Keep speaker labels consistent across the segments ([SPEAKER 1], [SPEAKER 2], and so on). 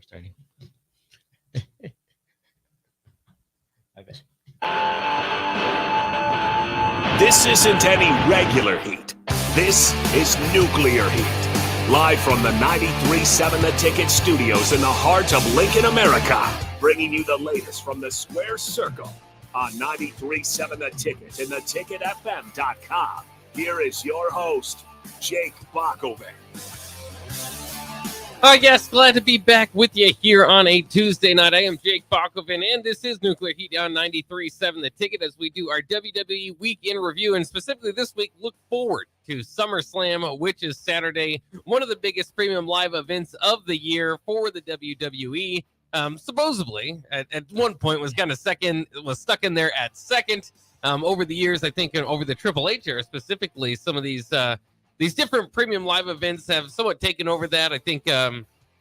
[SPEAKER 1] starting. I bet.
[SPEAKER 2] This isn't any regular heat. This is nuclear heat. Live from the 93.7 The Ticket studios in the heart of Lincoln, America. Bringing you the latest from the Square Circle on 93.7 The Ticket and theticketfm.com. Here is your host, Jake Bakovic.
[SPEAKER 3] Yes, glad to be back with you here on a Tuesday night. I am Jake Bakovic, and this is Nuclear Heat on 93.7 The Ticket as we do our WWE Week in Review, and specifically this week, look forward to SummerSlam, which is Saturday, one of the biggest premium live events of the year for the WWE. Supposedly, at one point, was stuck in there at second. Over the years, I think, over the Triple H era specifically, some of these different premium live events have somewhat taken over that. I think,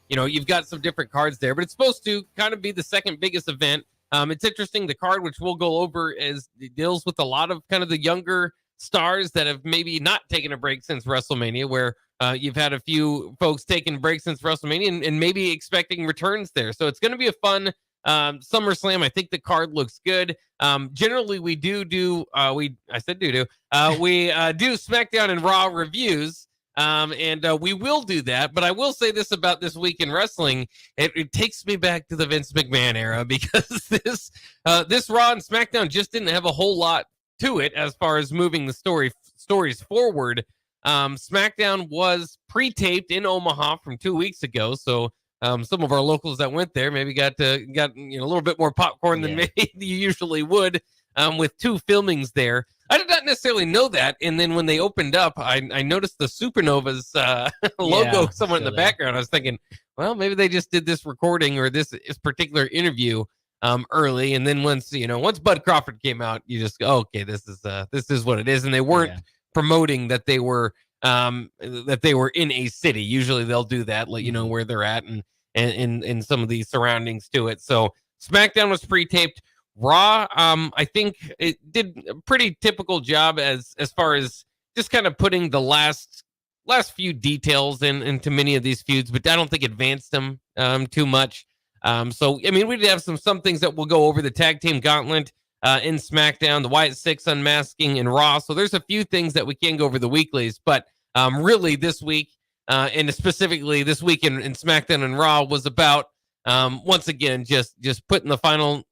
[SPEAKER 3] you've got some different cards there, but it's supposed to kind of be the second biggest event. It's interesting. The card, which we'll go over, deals with a lot of kind of the younger stars that have maybe not taken a break since WrestleMania, where you've had a few folks taking breaks since WrestleMania and maybe expecting returns there. So it's going to be a fun SummerSlam. I think the card looks good. Generally, we do SmackDown and Raw reviews, and we will do that. But I will say this about this week in wrestling: it takes me back to the Vince McMahon era, because this Raw and SmackDown just didn't have a whole lot to it as far as moving the stories forward. SmackDown was pre-taped in Omaha from 2 weeks ago, so some of our locals that went there maybe got a little bit more popcorn than maybe you usually would, with two filmings there. I did not necessarily know that, and then when they opened up, I noticed the Supernovas logo somewhat in the background. I was thinking, well, maybe they just did this recording or this particular interview early, and then once Bud Crawford came out, you just go, okay, this is what it is, and they weren't promoting that they were in a city. Usually they'll do that, let you know where they're at and in some of the surroundings to it. So SmackDown was pre-taped. Raw, I think it did a pretty typical job as far as just kind of putting the last few details into many of these feuds, but I don't think advanced them too much. So I mean, we did have some things that we'll go over: the tag team gauntlet in SmackDown, the Wyatt Six unmasking in Raw. So there's a few things that we can go over the weeklies, but really this week, and specifically this week in SmackDown and Raw, was about once again just putting the final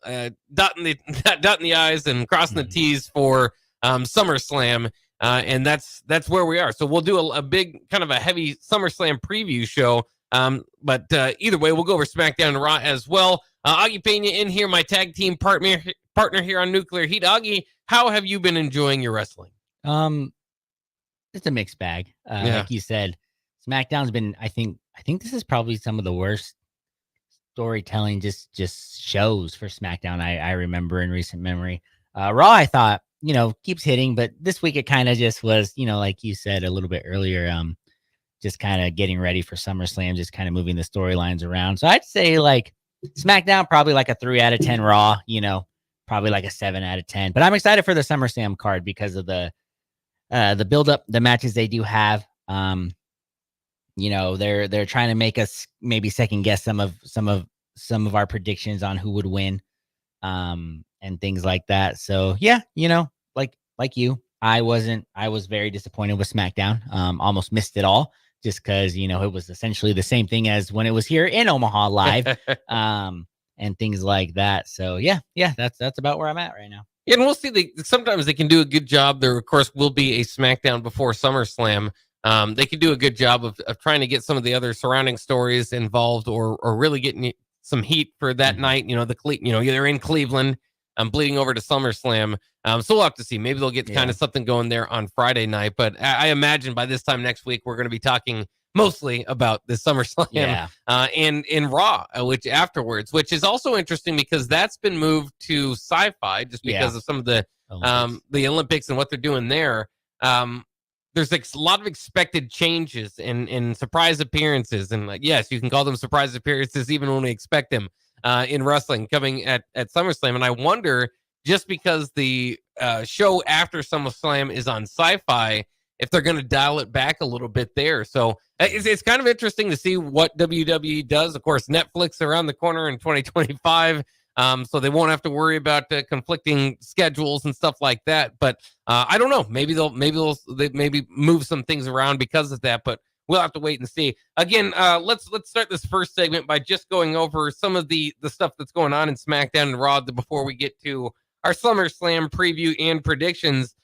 [SPEAKER 3] dotting the I's and crossing the T's for SummerSlam, and that's where we are. So we'll do a big kind of a heavy SummerSlam preview show. But either way, we'll go over SmackDown and Raw as well. Augie Pena in here, my tag team partner here on Nuclear Heat. Augie, how have you been enjoying your wrestling?
[SPEAKER 1] It's a mixed bag. Like you said, SmackDown's been, I think this is probably some of the worst storytelling just shows for SmackDown I remember in recent memory. Raw, I thought, keeps hitting, but this week it kind of just was, like you said a little bit earlier, just kind of getting ready for SummerSlam, just kind of moving the storylines around. So I'd say like SmackDown, probably like a 3 out of 10. Raw, probably like a 7 out of 10. But I'm excited for the SummerSlam card because of the build up, the matches they do have. They're trying to make us maybe second guess some of our predictions on who would win, and things like that. So yeah, like you, I was very disappointed with SmackDown. Almost missed it all just because it was essentially the same thing as when it was here in Omaha live, and things like that. So yeah, that's about where I'm at right now.
[SPEAKER 3] Yeah, and we'll see. Sometimes they can do a good job. There, of course, will be a SmackDown before SummerSlam. They can do a good job of trying to get some of the other surrounding stories involved, or really getting some heat for that night. They're in Cleveland, bleeding over to SummerSlam. So we'll have to see. Maybe they'll get kind of something going there on Friday night. But I imagine by this time next week, we're going to be talking mostly about the SummerSlam and in Raw, which is also interesting because that's been moved to Sci-Fi just because of some of the Olympics and what they're doing there. There's a lot of expected changes in surprise appearances, and yes, you can call them surprise appearances even when we expect them in wrestling coming at SummerSlam. And I wonder, just because the show after SummerSlam is on Sci-Fi, if they're going to dial it back a little bit there. So it's kind of interesting to see what WWE does. Of course, Netflix around the corner in 2025. So they won't have to worry about conflicting schedules and stuff like that. But I don't know. Maybe they'll move some things around because of that. But we'll have to wait and see. Again, let's start this first segment by just going over some of the stuff that's going on in SmackDown and Raw before we get to our SummerSlam preview and predictions.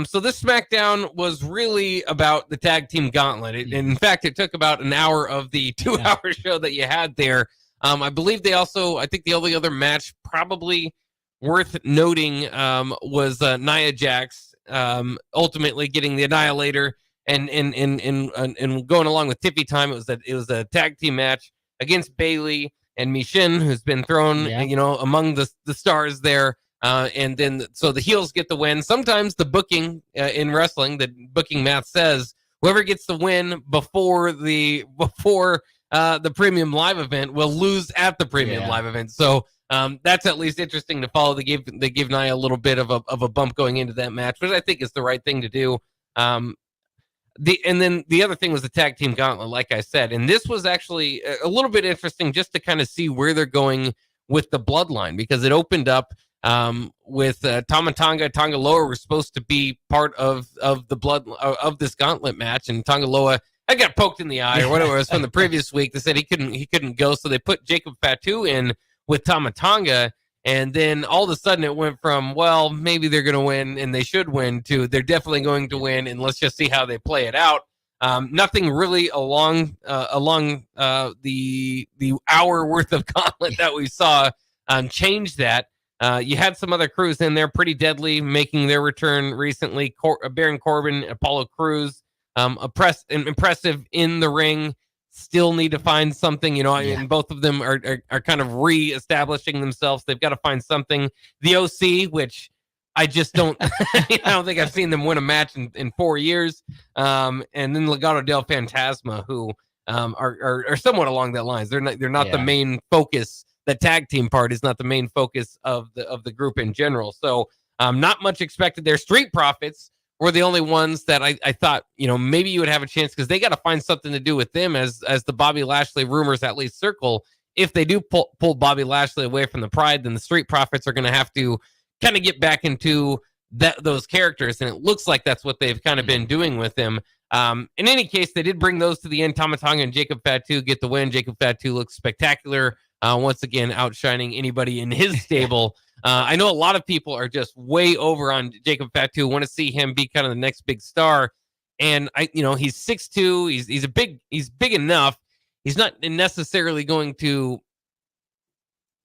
[SPEAKER 3] So this SmackDown was really about the tag team gauntlet. In fact, it took about an hour of the 2-hour show that you had there. I believe I think the only other match probably worth noting was Nia Jax ultimately getting the Annihilator and going along with Tiffy Time. It was a tag team match against Bayley and Michin, who's been thrown among the stars there. And then so the heels get the win. Sometimes the booking in wrestling, the booking math says whoever gets the win before the premium live event will lose at the premium live event. So that's at least interesting to follow. They give Nia a little bit of a bump going into that match, which I think is the right thing to do. And then the other thing was the tag team gauntlet, like I said, and this was actually a little bit interesting just to kind of see where they're going with the bloodline, because it opened up with Tama Tonga. Tonga Loa was supposed to be part of the blood of this gauntlet match, and Tonga Loa got poked in the eye or whatever it was from the previous week. They said he couldn't go, so they put Jacob Fatu in with Tama Tonga, and then all of a sudden it went from, well, maybe they're going to win and they should win, to they're definitely going to win, and let's just see how they play it out. Nothing really along the hour worth of gauntlet that we saw changed that. You had some other crews in there, Pretty Deadly making their return recently. Baron Corbin, Apollo Crews, impressive in the ring. Still need to find something, and both of them are kind of re-establishing themselves. They've got to find something. The OC, which I just don't, I don't think I've seen them win a match in 4 years. And then Legado del Fantasma, who are somewhat along that lines. They're not the main focus. The tag team part is not the main focus of the group in general. So not much expected there. Street Profits were the only ones that I thought, maybe you would have a chance, because they got to find something to do with them as the Bobby Lashley rumors at least circle. If they do pull Bobby Lashley away from the Pride, then the Street Profits are going to have to kind of get back into those characters. And it looks like that's what they've kind of been doing with them. In any case, they did bring those to the end. Tama Tonga and Jacob Fatu get the win. Jacob Fatu looks spectacular. Once again, outshining anybody in his stable. I know a lot of people are just way over on Jacob Fatu, want to see him be kind of the next big star. And he's 6'2", he's big enough. He's not necessarily going to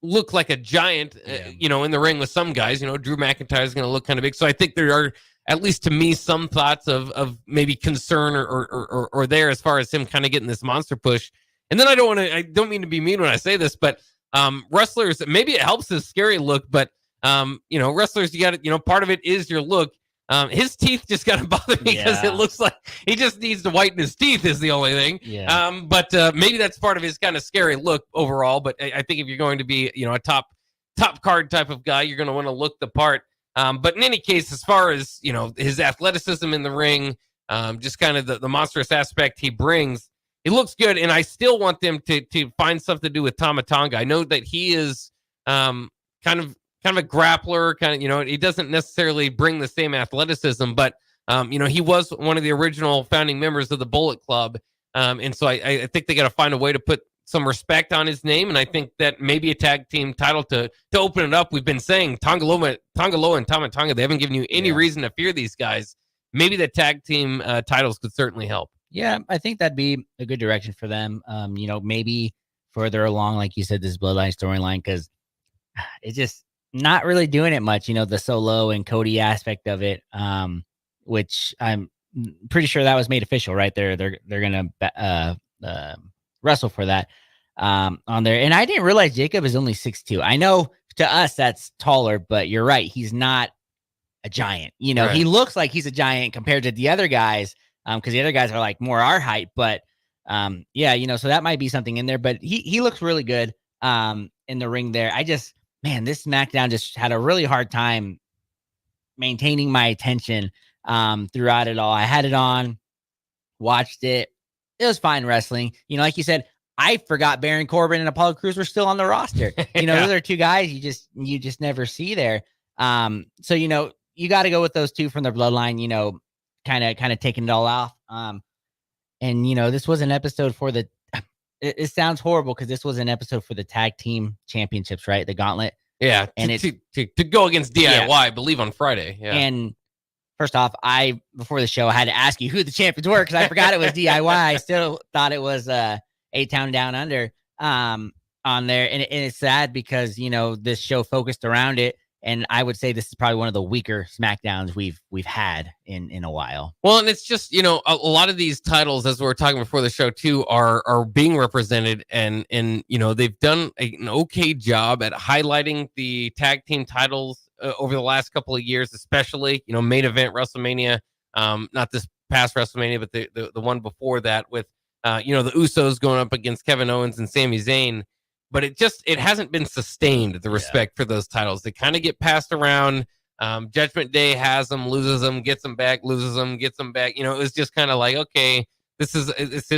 [SPEAKER 3] look like a giant, in the ring with some guys. Drew McIntyre is going to look kind of big. So I think there are, at least to me, some thoughts of maybe concern or there as far as him kind of getting this monster push. And then I don't mean to be mean when I say this, but wrestlers, maybe it helps his scary look, but wrestlers, you got to, part of it is your look. His teeth just got to bother me because it looks like he just needs to whiten his teeth is the only thing. Yeah. But maybe that's part of his kind of scary look overall. But I think if you're going to be, a top card type of guy, you're going to want to look the part. But in any case, as far as, his athleticism in the ring, just kind of the monstrous aspect he brings, it looks good. And I still want them to find something to do with Tama Tonga. I know that he is kind of a grappler, he doesn't necessarily bring the same athleticism, but he was one of the original founding members of the Bullet Club. And so I think they got to find a way to put some respect on his name. And I think that maybe a tag team title to open it up. We've been saying Tonga Loa and Tama Tonga, they haven't given you any reason to fear these guys. Maybe the tag team titles could certainly help.
[SPEAKER 1] Yeah, I think that'd be a good direction for them. Maybe further along, like you said, this Bloodline storyline, because it's just not really doing it much. The Solo and Cody aspect of it, which I'm pretty sure that was made official, right? They're gonna wrestle for that on there. And I didn't realize Jacob is only 6'2". I know to us that's taller, but you're right, he's not a giant. Right. He looks like he's a giant compared to the other guys. Because the other guys are like more our height, but so that might be something in there. But he looks really good in the ring there. This SmackDown just had a really hard time maintaining my attention throughout it all. I had it on, watched it. It was fine wrestling. Like you said, I forgot Baron Corbin and Apollo Crews were still on the roster. Those are two guys you just never see there. So you got to go with those two from the bloodline. Kind of taking it all off. And this was an episode for the. It sounds horrible because this was an episode for the tag team championships, right? The gauntlet.
[SPEAKER 3] Yeah, and to go against DIY, I believe on Friday. Yeah,
[SPEAKER 1] and first off, before the show, I had to ask you who the champions were because I forgot it was DIY. I still thought it was A-Town Down Under on there, and it's sad because this show focused around it, and I would say this is probably one of the weaker SmackDowns we've had in a while.
[SPEAKER 3] Well, and it's just a lot of these titles, as we were talking before the show too, are being represented, and they've done an okay job at highlighting the tag team titles over the last couple of years, especially main event WrestleMania, not this past WrestleMania, but the one before that with the Usos going up against Kevin Owens and Sami Zayn. But it hasn't been sustained, the respect for those titles. They kind of get passed around. Judgment Day has them, loses them, gets them back, loses them, gets them back. It was just kind of like, okay, this is,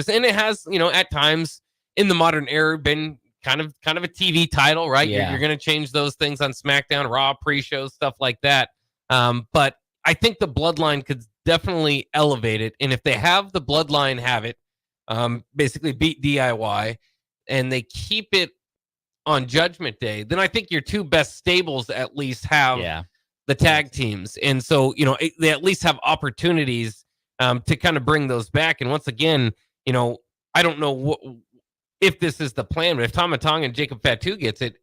[SPEAKER 3] and it has, at times in the modern era been kind of a TV title, right?
[SPEAKER 1] Yeah.
[SPEAKER 3] You're going to change those things on SmackDown, Raw, pre-shows, stuff like that. But I think the Bloodline could definitely elevate it. And if they have the Bloodline have it, basically beat DIY, and they keep it on Judgment Day, then I think your two best stables at least have the tag teams. And so, they at least have opportunities to kind of bring those back. And once again, I don't know if this is the plan, but if Tama Tonga and Jacob Fatu gets it,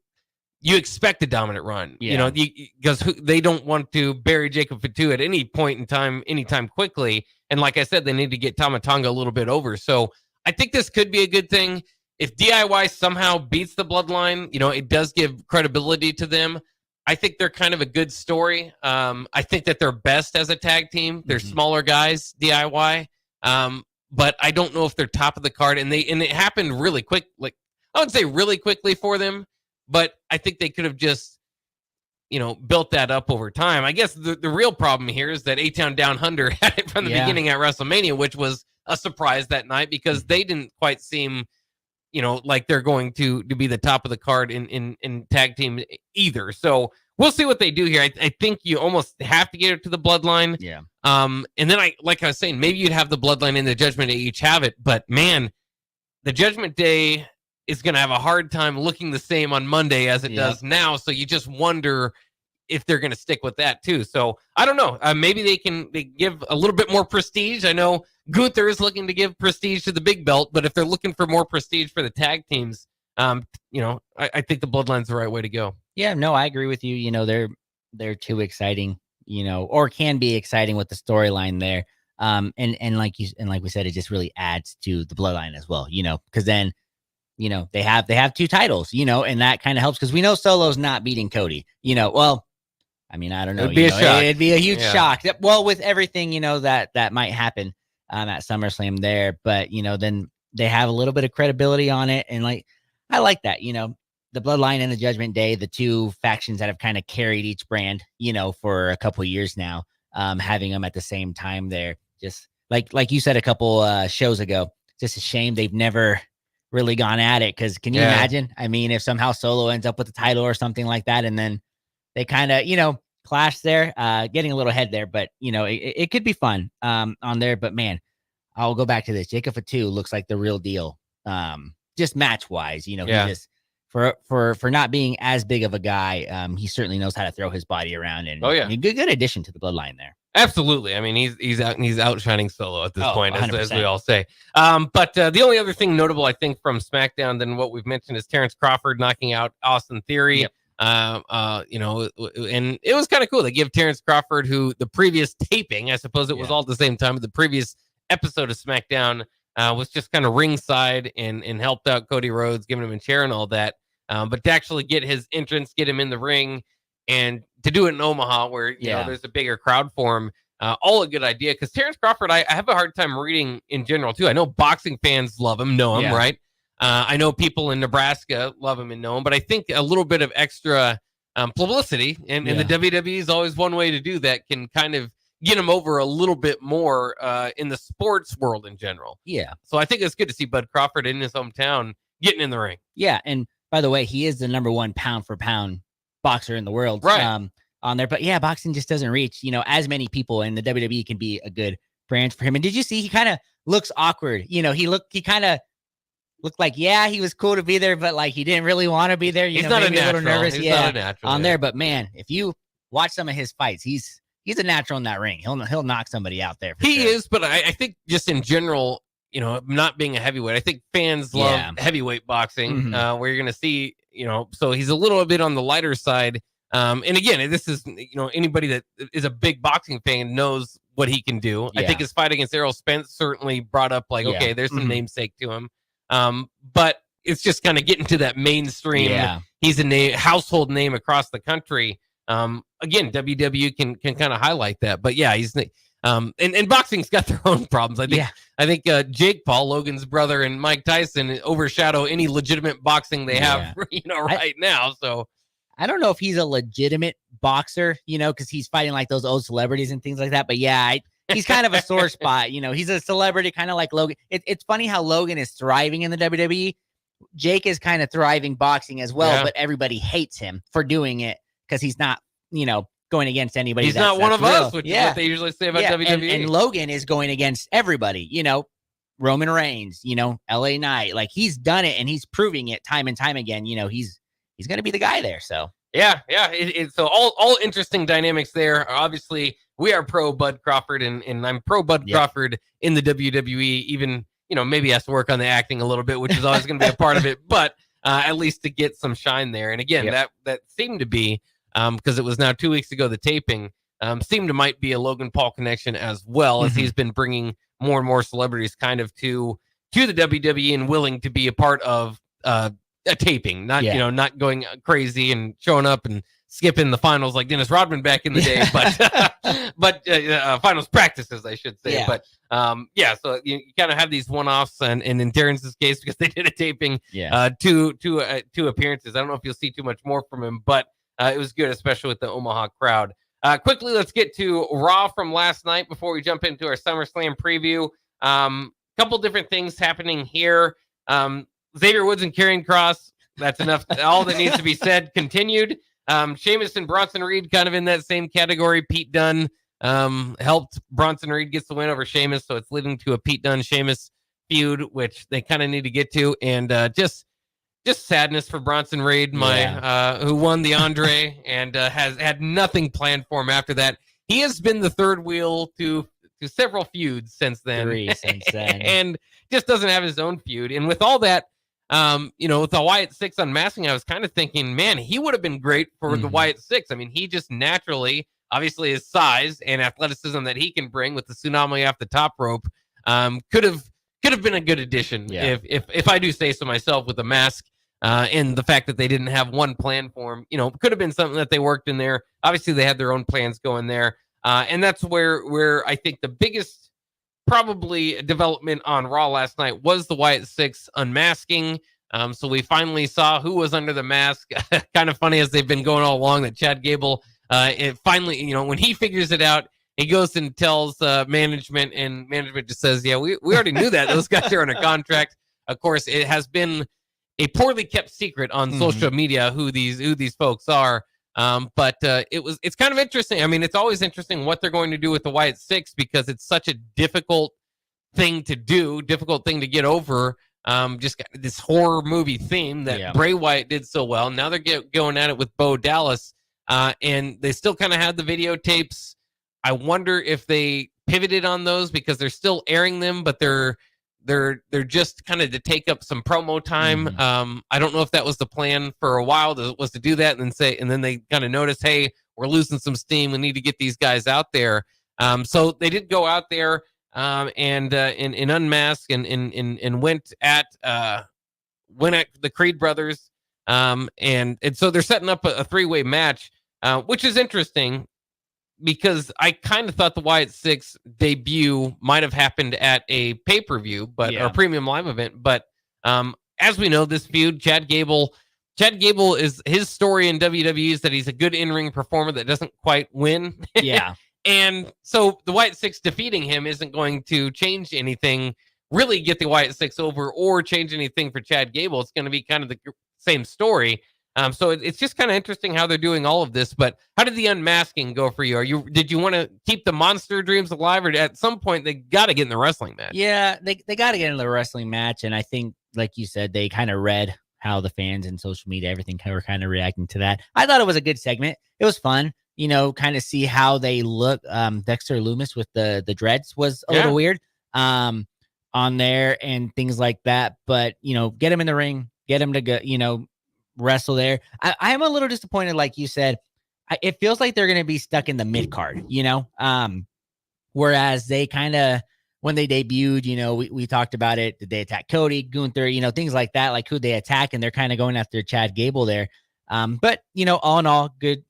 [SPEAKER 3] you expect a dominant run, because they don't want to bury Jacob Fatu at any point in time, anytime quickly. And like I said, they need to get Tama Tonga a little bit over. So I think this could be a good thing. If DIY somehow beats the Bloodline, it does give credibility to them. I think they're kind of a good story. I think that they're best as a tag team. They're smaller guys, DIY. But I don't know if they're top of the card. And it happened really quick. Like, I wouldn't say really quickly for them, but I think they could have just, built that up over time. I guess the real problem here is that A-Town Down Under had it from the beginning at WrestleMania, which was a surprise that night because they didn't quite seem like they're going to be the top of the card in tag team either. So we'll see what they do here. I think you almost have to get it to the Bloodline.
[SPEAKER 1] Yeah.
[SPEAKER 3] And then like I was saying, maybe you'd have the Bloodline and the Judgment Day each have it, but man, the Judgment Day is going to have a hard time looking the same on Monday as it does now. So you just wonder if they're going to stick with that too. So I don't know. Maybe they give a little bit more prestige. I know Gunther is looking to give prestige to the big belt, but if they're looking for more prestige for the tag teams, I think the Bloodline's the right way to go.
[SPEAKER 1] Yeah, no, I agree with you. They're too exciting, or can be exciting with the storyline there. And like we said, it just really adds to the Bloodline as well, because then, they have two titles, and that kind of helps because we know Solo's not beating Cody, well, I mean, I don't know. It'd be a huge shock. Well, with everything, that might happen at SummerSlam there, but then they have a little bit of credibility on it, and I like that. The Bloodline and the Judgment Day, the two factions that have kind of carried each brand, for a couple of years now, having them at the same time there, just like you said a couple shows ago, just a shame they've never really gone at it. Because can you imagine? I mean, if somehow Solo ends up with the title or something like that, and then they kind of, clash there, getting a little ahead there, but it could be fun on there. But man, I'll go back to this. Jacob Fatu looks like the real deal. Just match wise, he just for not being as big of a guy, he certainly knows how to throw his body around, and good addition to the Bloodline there.
[SPEAKER 3] Absolutely. I mean, he's outshining Solo at this point, as we all say. But the only other thing notable, I think, from SmackDown than what we've mentioned is Terrence Crawford knocking out Austin Theory. Yep. And it was kind of cool. They give Terrence Crawford, who the previous taping, I suppose it was all at the same time, but the previous episode of SmackDown was just kind of ringside and helped out Cody Rhodes, giving him a chair and all that. But to actually get his entrance, get him in the ring, and to do it in Omaha where you know there's a bigger crowd for him, all a good idea. Because Terrence Crawford, I have a hard time reading in general too. I know boxing fans love him, know him, right? I know people in Nebraska love him and know him, but I think a little bit of extra publicity and the WWE is always one way to do that, can kind of get him over a little bit more in the sports world in general.
[SPEAKER 1] Yeah.
[SPEAKER 3] So I think it's good to see Bud Crawford in his hometown getting in the ring.
[SPEAKER 1] Yeah, and by the way, he is the number 1 pound for pound boxer in the world.
[SPEAKER 3] Right.
[SPEAKER 1] On there. But yeah, boxing just doesn't reach, as many people, and the WWE can be a good branch for him. And did you see he kind of looks awkward? He kind of looked like, yeah, he was cool to be there, but like he didn't really want to be there.
[SPEAKER 3] He's not
[SPEAKER 1] maybe
[SPEAKER 3] a
[SPEAKER 1] little nervous.
[SPEAKER 3] He's not a natural
[SPEAKER 1] on there. But man, if you watch some of his fights, he's a natural in that ring. He'll knock somebody out there.
[SPEAKER 3] He is, but I think just in general, not being a heavybeweight, I think fans love heavyweight boxing, where you're going to see, so he's a little bit on the lighter side. And again, this is, anybody that is a big boxing fan knows what he can do. I think his fight against Errol Spence certainly brought up okay, there's some namesake to him. But it's just kind of getting to that mainstream. Yeah. He's a household name across the country. Again, WWE can kind of highlight that, but yeah, he's and boxing's got their own problems. I think Jake Paul, Logan's brother, and Mike Tyson overshadow any legitimate boxing they have, right now. So
[SPEAKER 1] I don't know if he's a legitimate boxer, because he's fighting like those old celebrities and things like that. But yeah, he's kind of a sore spot. He's a celebrity, kind of like Logan. It's funny how Logan is thriving in the WWE. Jake is kind of thriving boxing as well, but everybody hates him for doing it because he's not, going against anybody.
[SPEAKER 3] He's not one of us, which is what they usually say about WWE.
[SPEAKER 1] And Logan is going against everybody, Roman Reigns, LA Knight. Like, he's done it and he's proving it time and time again. He's going to be the guy there. So
[SPEAKER 3] yeah. So all interesting dynamics there. Obviously, we are pro Bud Crawford, and I'm pro Bud Crawford in the WWE. Even maybe has to work on the acting a little bit, which is always going to be a part of it. But at least to get some shine there. And again, that seemed to be because it was now 2 weeks ago the taping seemed to might be a Logan Paul connection as well, as he's been bringing more and more celebrities kind of to the WWE and willing to be a part of a taping, not not going crazy and showing up and skipping the finals like Dennis Rodman back in the day, but finals practices, I should say. But so you kind of have these one-offs, and in Terrence's case, because they did a taping, two appearances. I don't know if you'll see too much more from him, but it was good, especially with the Omaha crowd. Quickly, let's get to Raw from last night before we jump into our SummerSlam preview. Couple different things happening here. Xavier Woods and Karrion Kross, that's enough. All that needs to be said continued. Sheamus and Bronson Reed kind of in that same category. Pete Dunne helped Bronson Reed gets the win over Sheamus, so it's leading to a Pete Dunne-Sheamus feud, which they kind of need to get to. And just sadness for Bronson Reed, who won the Andre and has had nothing planned for him after that. He has been the third wheel to several feuds since then.
[SPEAKER 1] 3 since then.
[SPEAKER 3] And just doesn't have his own feud. And with all that, with the Wyatt Six unmasking, I was kind of thinking, man, he would have been great for the Wyatt Six. I mean, he just naturally, obviously his size and athleticism that he can bring with the tsunami off the top rope, could have been a good addition. If I do say so myself, with the mask, and the fact that they didn't have one plan for him, could have been something that they worked in there. Obviously they had their own plans going there. And that's where I think the biggest probably development on Raw last night was the Wyatt Six unmasking. So we finally saw who was under the mask. Kind of funny, as they've been going all along, that Chad Gable, it finally, when he figures it out, he goes and tells management, and management just says, yeah, we already knew that. Those guys are under contract. Of course, it has been a poorly kept secret on social media who these folks are. But it's kind of interesting. I mean, it's always interesting what they're going to do with the Wyatt Six, because it's such a difficult thing to do, difficult thing to get over. Just got this horror movie theme that Bray Wyatt did so well. Now they're going at it with Bo Dallas, and they still kind of have the videotapes. I wonder if they pivoted on those because they're still airing them, but they're just kind of to take up some promo time. I don't know if that was the plan for a while, was to do that and then they kind of noticed, hey, we're losing some steam. We need to get these guys out there. So they did go out there and unmask and went at the Creed brothers. And so they're setting up a three-way match, which is interesting, because I kind of thought the Wyatt Six debut might have happened at a pay-per-view, or a premium live event. But as we know, this feud, Chad Gable is his story in WWE is that he's a good in-ring performer that doesn't quite win. And so the Wyatt Six defeating him isn't going to change anything, really get the Wyatt Six over or change anything for Chad Gable. It's going to be kind of the same story. So it's just kind of interesting how they're doing all of this. But how did the unmasking go for you? Did you want to keep the monster dreams alive, or at some point they got to get in the wrestling match?
[SPEAKER 1] Yeah, they got to get in the wrestling match, and I think, like you said, they kind of read how the fans and social media, everything were kind of reacting to that. I thought it was a good segment. It was fun, kind of see how they look. Dexter Loomis with the dreads was a little weird on there and things like that. But, get him in the ring, get him to go, wrestle there. I am a little disappointed, like you said. It feels like they're going to be stuck in the mid card, whereas they kind of, when they debuted, we talked about it. Did they attack Cody, Gunther, things like that, like who they attack, and they're kind of going after Chad Gable there. But all in all, good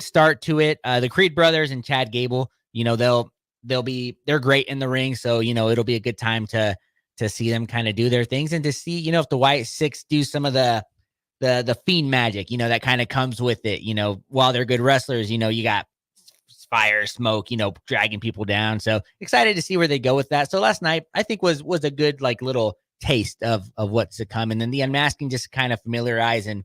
[SPEAKER 1] start to it. The Creed brothers and Chad Gable, they're great in the ring. So, it'll be a good time to see them kind of do their things and to see, if the Wyatt Six do some of the Fiend magic, that kind of comes with it, while they're good wrestlers, you got fire, smoke, dragging people down. So excited to see where they go with that. So last night, I think was a good, like, little taste of what's to come. And then the unmasking just kind of familiarized and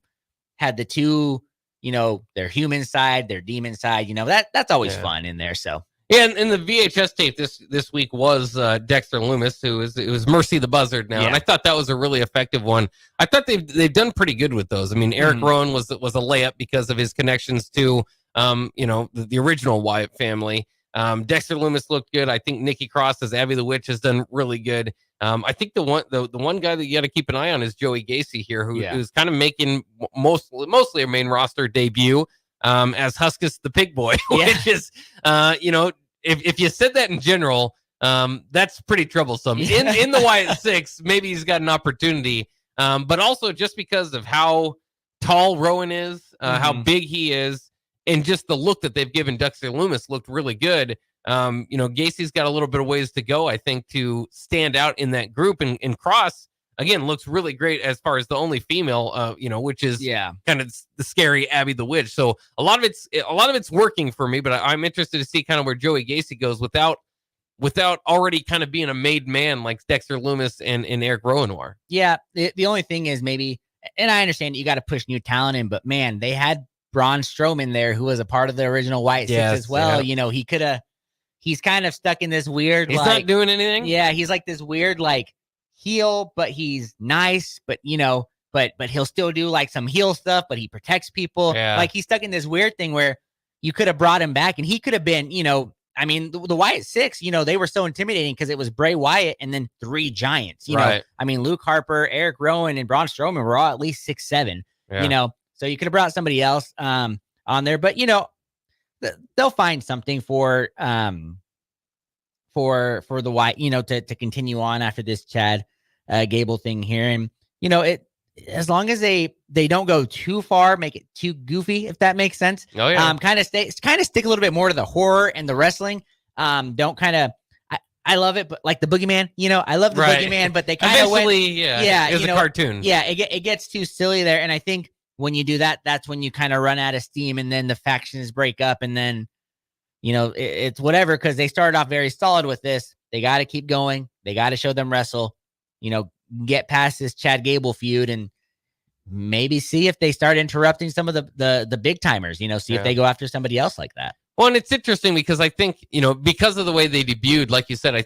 [SPEAKER 1] had the two, their human side, their demon side, that's always fun in there. So
[SPEAKER 3] yeah, and the VHS tape this week was Dexter Loomis, it was Mercy the Buzzard now, and I thought that was a really effective one. I thought they've done pretty good with those. I mean, Eric Rowan was a layup because of his connections to the original Wyatt family. Dexter Loomis looked good. I think Nikki Cross as Abby the Witch has done really good. I think the one guy that you got to keep an eye on is Joey Gacy here, who's kind of making mostly a main roster debut. As Huskus the Pig Boy, which is, if you said that in general, that's pretty troublesome. In the Wyatt Six, maybe he's got an opportunity, but also just because of how tall Rowan is, how big he is, and just the look that they've given Dexter Loomis looked really good. Gacy's got a little bit of ways to go, I think, to stand out in that group, and Cross, again, looks really great as far as the only female, which is kind of the scary Abby the Witch. So a lot of it's working for me, but I'm interested to see kind of where Joey Gacy goes without already kind of being a made man like Dexter Loomis and Eric Rowan are. Yeah,
[SPEAKER 1] the only thing is maybe, and I understand you got to push new talent in, but man, they had Braun Strowman there, who was a part of the original Wyatt Six as well. Yeah. He's kind of stuck in this weird.
[SPEAKER 3] He's not doing anything.
[SPEAKER 1] Yeah, he's like this weird, like, heel, but he's nice, but but he'll still do like some heel stuff, but he protects people. Like, he's stuck in this weird thing where you could have brought him back and he could have been, I mean, the Wyatt Six, they were so intimidating because it was Bray Wyatt and then three giants, know. I mean, Luke Harper, Eric Rowan, and Braun Strowman were all at least 6'7", so you could have brought somebody else on there, but they'll find something for the Wyatt, to continue on after this Chad Gable thing here. And, it, as long as they don't go too far, make it too goofy, if that makes sense.
[SPEAKER 3] Oh, yeah.
[SPEAKER 1] Kind of stick a little bit more to the horror and the wrestling. Don't kind of, I love it, but like the Boogeyman, I love the Boogeyman, but they kind of went,
[SPEAKER 3] it was a cartoon.
[SPEAKER 1] Yeah. It gets too silly there. And I think when you do that, that's when you kind of run out of steam, and then the factions break up, and then, it's whatever, because they started off very solid with this. They got to keep going. They got to show them wrestle, get past this Chad Gable feud, and maybe see if they start interrupting some of the big timers, see if they go after somebody else like that.
[SPEAKER 3] Well, and it's interesting because I think, because of the way they debuted, like you said, I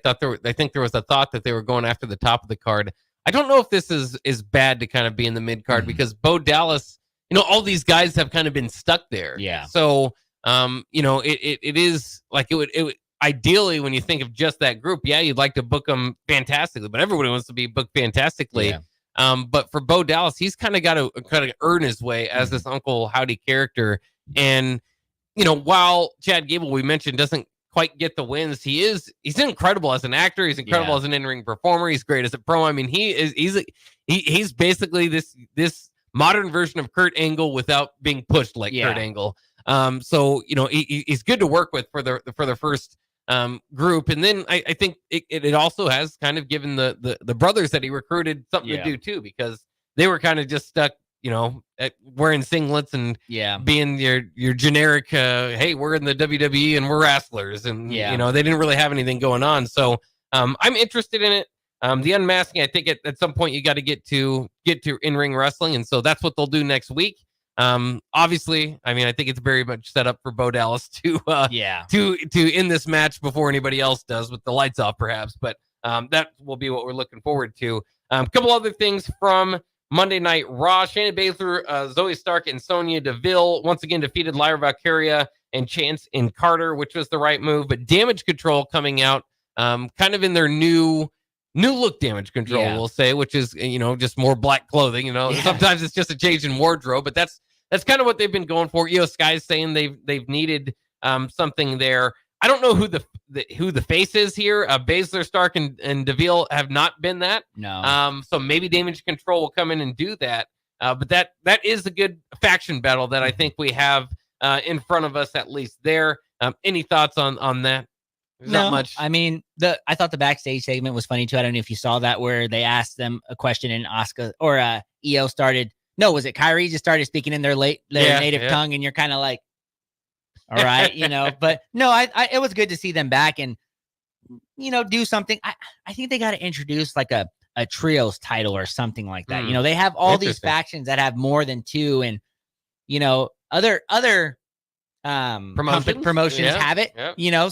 [SPEAKER 3] think there was a thought that they were going after the top of the card. I don't know if this is bad to kind of be in the mid card, because Bo Dallas, all these guys have kind of been stuck there.
[SPEAKER 1] Yeah.
[SPEAKER 3] So, it is like it would ideally, when you think of just that group, you'd like to book them fantastically, but everybody wants to be booked fantastically. Yeah. But for Bo Dallas, he's kind of got to earn his way as this Uncle Howdy character. And, while Chad Gable, we mentioned, doesn't quite get the wins, he's incredible as an actor. He's incredible as an in-ring performer. He's great as a pro. I mean, he's basically this modern version of Kurt Angle without being pushed like Kurt Angle. So he's good to work with for the first group, and then I think it also has kind of given the brothers that he recruited something to do too, because they were kind of just stuck, wearing singlets and being your generic, hey, we're in the WWE and we're wrestlers. And, they didn't really have anything going on. So I'm interested in it. The unmasking, I think at some point you got to get to in-ring wrestling. And so that's what they'll do next week. Obviously, I mean, I think it's very much set up for Bo Dallas to end this match before anybody else does, with the lights off, perhaps. But that will be what we're looking forward to. A couple other things from Monday Night Raw: Shayna Baszler, Zoe Stark, and Sonya Deville once again defeated Lyra Valkyria and Chance and Carter, which was the right move. But Damage Control coming out, kind of in their new look, Damage Control, we'll say, which is just more black clothing. Sometimes it's just a change in wardrobe, but that's kind of what they've been going for. Io Sky's saying they've needed something there. I don't know who the face is here. Baszler, Stark, and Deville have not been that.
[SPEAKER 1] No.
[SPEAKER 3] So maybe Damage Control will come in and do that. But that is a good faction battle that I think we have in front of us, at least there. Any thoughts on that?
[SPEAKER 1] Not much. I mean, I thought the backstage segment was funny too. I don't know if you saw that, where they asked them a question and Asuka or Io started. No, was it Kyrie just started speaking in their native tongue, and you're kind of like, all right, But no, it was good to see them back and do something. I think they got to introduce like a trios title or something like that. They have all these factions that have more than two, and other promotions have it.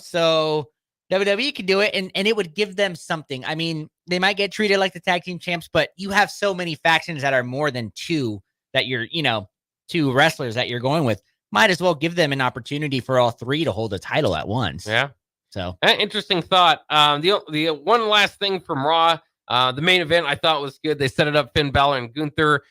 [SPEAKER 1] So WWE can do it, and it would give them something. I mean, they might get treated like the tag team champs, but you have so many factions that are more than two that you're, two wrestlers that you're going with. Might as well give them an opportunity for all three to hold a title at once.
[SPEAKER 3] Yeah.
[SPEAKER 1] So
[SPEAKER 3] interesting thought. The one last thing from Raw, the main event I thought was good. They set it up, Finn Balor and Gunther.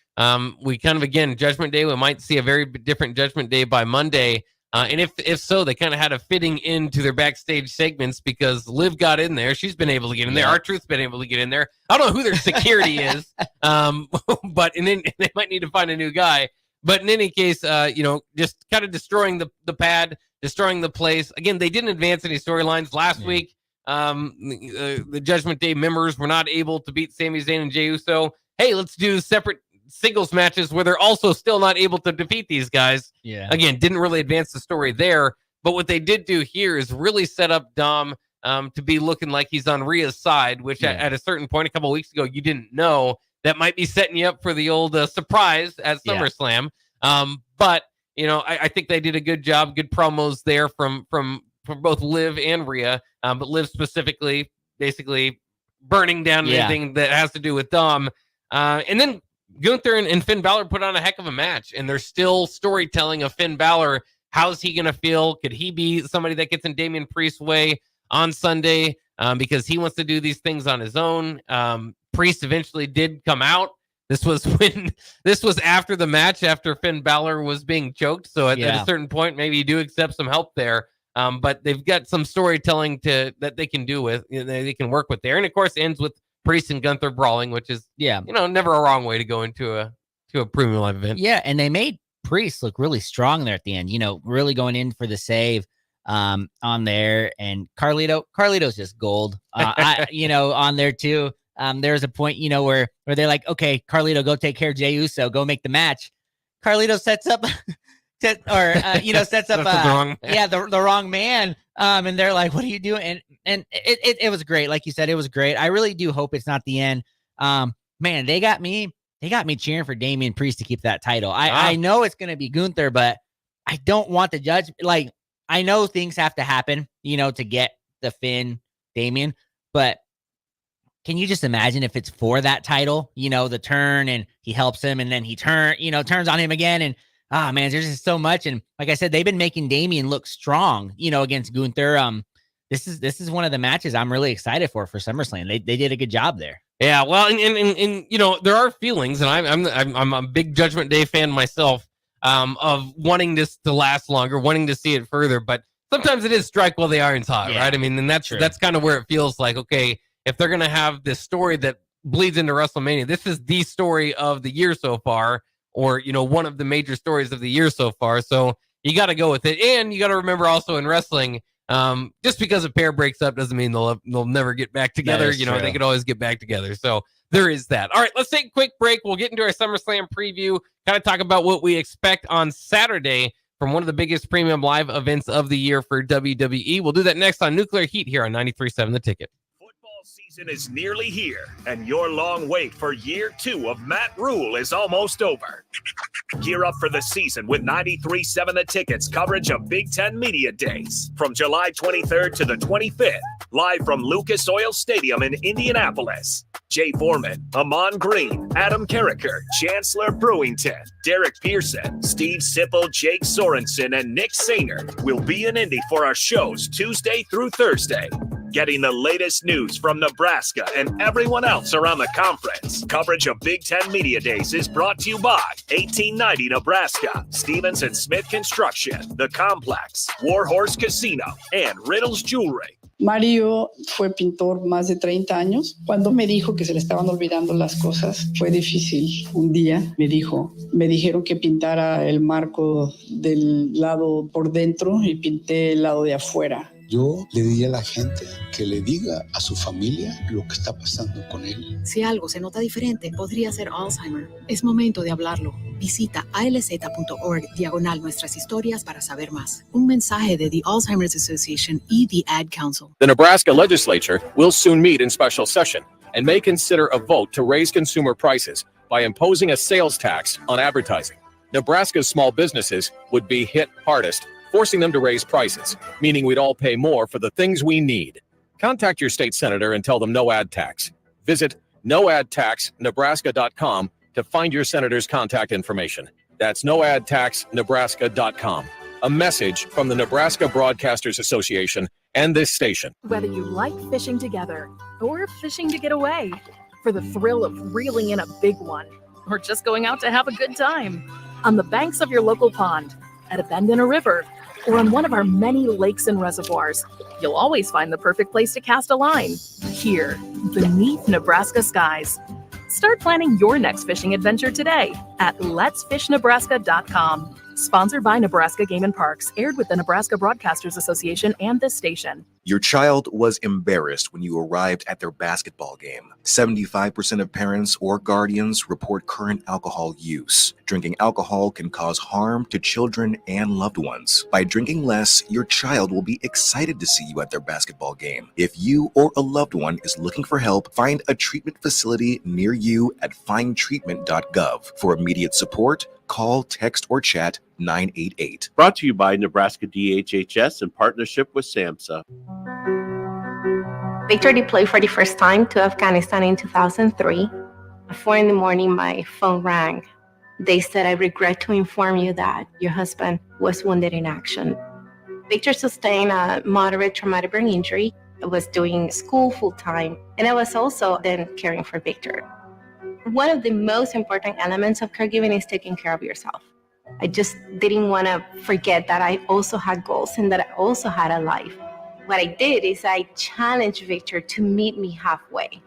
[SPEAKER 3] We kind of, again, Judgment Day, we might see a very different Judgment Day by Monday. And if so, they kind of had a fitting into their backstage segments, because Liv got in there. She's been able to get in there. R-Truth's been able to get in there. I don't know who their security is, but then they might need to find a new guy. But in any case, just kind of destroying the pad, destroying the place. Again, they didn't advance any storylines last week. The Judgment Day members were not able to beat Sami Zayn and Jey Uso. Hey, let's do separate singles matches where they're also still not able to defeat these guys.
[SPEAKER 1] Yeah.
[SPEAKER 3] Again, didn't really advance the story there. But what they did do here is really set up Dom to be looking like he's on Rhea's side, which at a certain point a couple of weeks ago you didn't know. That might be setting you up for the old surprise at SummerSlam. But I think they did a good job, good promos there from both Liv and Rhea. But Liv specifically, basically burning down anything that has to do with Dom. And then Gunther and Finn Balor put on a heck of a match, and there's still storytelling of Finn Balor. How's he going to feel? Could he be somebody that gets in Damian Priest's way on Sunday because he wants to do these things on his own? Priest eventually did come out. This was after the match, after Finn Balor was being choked. So at a certain point, maybe you do accept some help there. But they've got some storytelling that they can do with, they can work with there. And of course, ends with Priest and Gunther brawling, which is never a wrong way to go into a premium live event.
[SPEAKER 1] Yeah, and they made Priest look really strong there at the end. Really going in for the save on there, and Carlito's just gold. On there too. There's a point, where they're like, okay, Carlito, go take care of Jey Uso, go make the match. Carlito sets up, sets up the wrong man. And they're like, what are you doing? And it was great. Like you said, it was great. I really do hope it's not the end. Man, they got me cheering for Damian Priest to keep that title. I know it's going to be Gunther, but I don't want the judge. Like, I know things have to happen, to get the Finn Damian, but can you just imagine if it's for that title, the turn, and he helps him, and then he turns on him again, and man, there's just so much. And like I said, they've been making Damian look strong, against Gunther. This is one of the matches I'm really excited for SummerSlam. They did a good job there.
[SPEAKER 3] Yeah, well, and there are feelings, and I'm a big Judgment Day fan myself, of wanting this to last longer, wanting to see it further. But sometimes it is strike while the iron's hot, right? I mean, and that's kind of where it feels like, okay, if they're gonna have this story that bleeds into WrestleMania, this is the story of the year so far, or one of the major stories of the year so far. So you got to go with it, and you got to remember also in wrestling, just because a pair breaks up doesn't mean they'll never get back together. They could always get back together. So there is that. All right, let's take a quick break. We'll get into our SummerSlam preview, kind of talk about what we expect on Saturday from one of the biggest premium live events of the year for WWE. We'll do that next on Nuclear Heat here on 93.7 The Ticket.
[SPEAKER 2] Football season is nearly here, and your long wait for year 2 of Matt Rule is almost over. Gear up for the season with 93.7 The Ticket's coverage of Big Ten Media Days from July 23rd to the 25th, live from Lucas Oil Stadium in Indianapolis. Jay Foreman, Amon Green, Adam Carricker, Chancellor Brewington, Derek Pearson, Steve Sipple, Jake Sorensen, and Nick Sainer will be in Indy for our shows Tuesday through Thursday. Getting the latest news from Nebraska and everyone else around the conference. Coverage of Big Ten Media Days is brought to you by 1890 Nebraska, Stevens and Smith Construction, The Complex, Warhorse Casino, and Riddles Jewelry.
[SPEAKER 4] Mario fue pintor más de 30 años. Cuando me dijo que se le estaban olvidando las cosas, fue difícil. Un día me dijeron que pintara el marco del lado por dentro y pinté el lado de afuera.
[SPEAKER 5] Yo le diría a la gente que le diga a su familia lo que está pasando con él.
[SPEAKER 6] Si algo se nota diferente, podría ser Alzheimer. Es momento de hablarlo. Visita alz.org/nuestras historias para saber más. Un mensaje de The Alzheimer's Association y The Ad Council.
[SPEAKER 7] The Nebraska legislature will soon meet in special session and may consider a vote to raise consumer prices by imposing a sales tax on advertising. Nebraska's small businesses would be hit hardest, forcing them to raise prices, meaning we'd all pay more for the things we need. Contact your state senator and tell them no ad tax. Visit noadtaxnebraska.com to find your senator's contact information. That's noadtaxnebraska.com. A message from the Nebraska Broadcasters Association and this station.
[SPEAKER 8] Whether you like fishing together or fishing to get away, for the thrill of reeling in a big one, or just going out to have a good time, on the banks of your local pond, at a bend in a river, or on one of our many lakes and reservoirs, you'll always find the perfect place to cast a line. Here, beneath Nebraska skies. Start planning your next fishing adventure today at letsfishnebraska.com. Sponsored by Nebraska Game and Parks, aired with the Nebraska Broadcasters Association and this station.
[SPEAKER 9] Your child was embarrassed when you arrived at their basketball game. 75% of parents or guardians report current alcohol use. Drinking alcohol can cause harm to children and loved ones. By drinking less, your child will be excited to see you at their basketball game. If you or a loved one is looking for help, find a treatment facility near you at findtreatment.gov. For immediate support, call, text, or chat 988.
[SPEAKER 10] Brought to you by Nebraska DHHS in partnership with SAMHSA.
[SPEAKER 11] Victor deployed for the first time to Afghanistan in 2003. At 4 a.m, my phone rang. They said, "I regret to inform you that your husband was wounded in action." Victor sustained a moderate traumatic brain injury. I was doing school full-time, and I was also then caring for Victor. One of the most important elements of caregiving is taking care of yourself. I just didn't want to forget that I also had goals and that I also had a life. What I did is I challenged Victor to meet me halfway.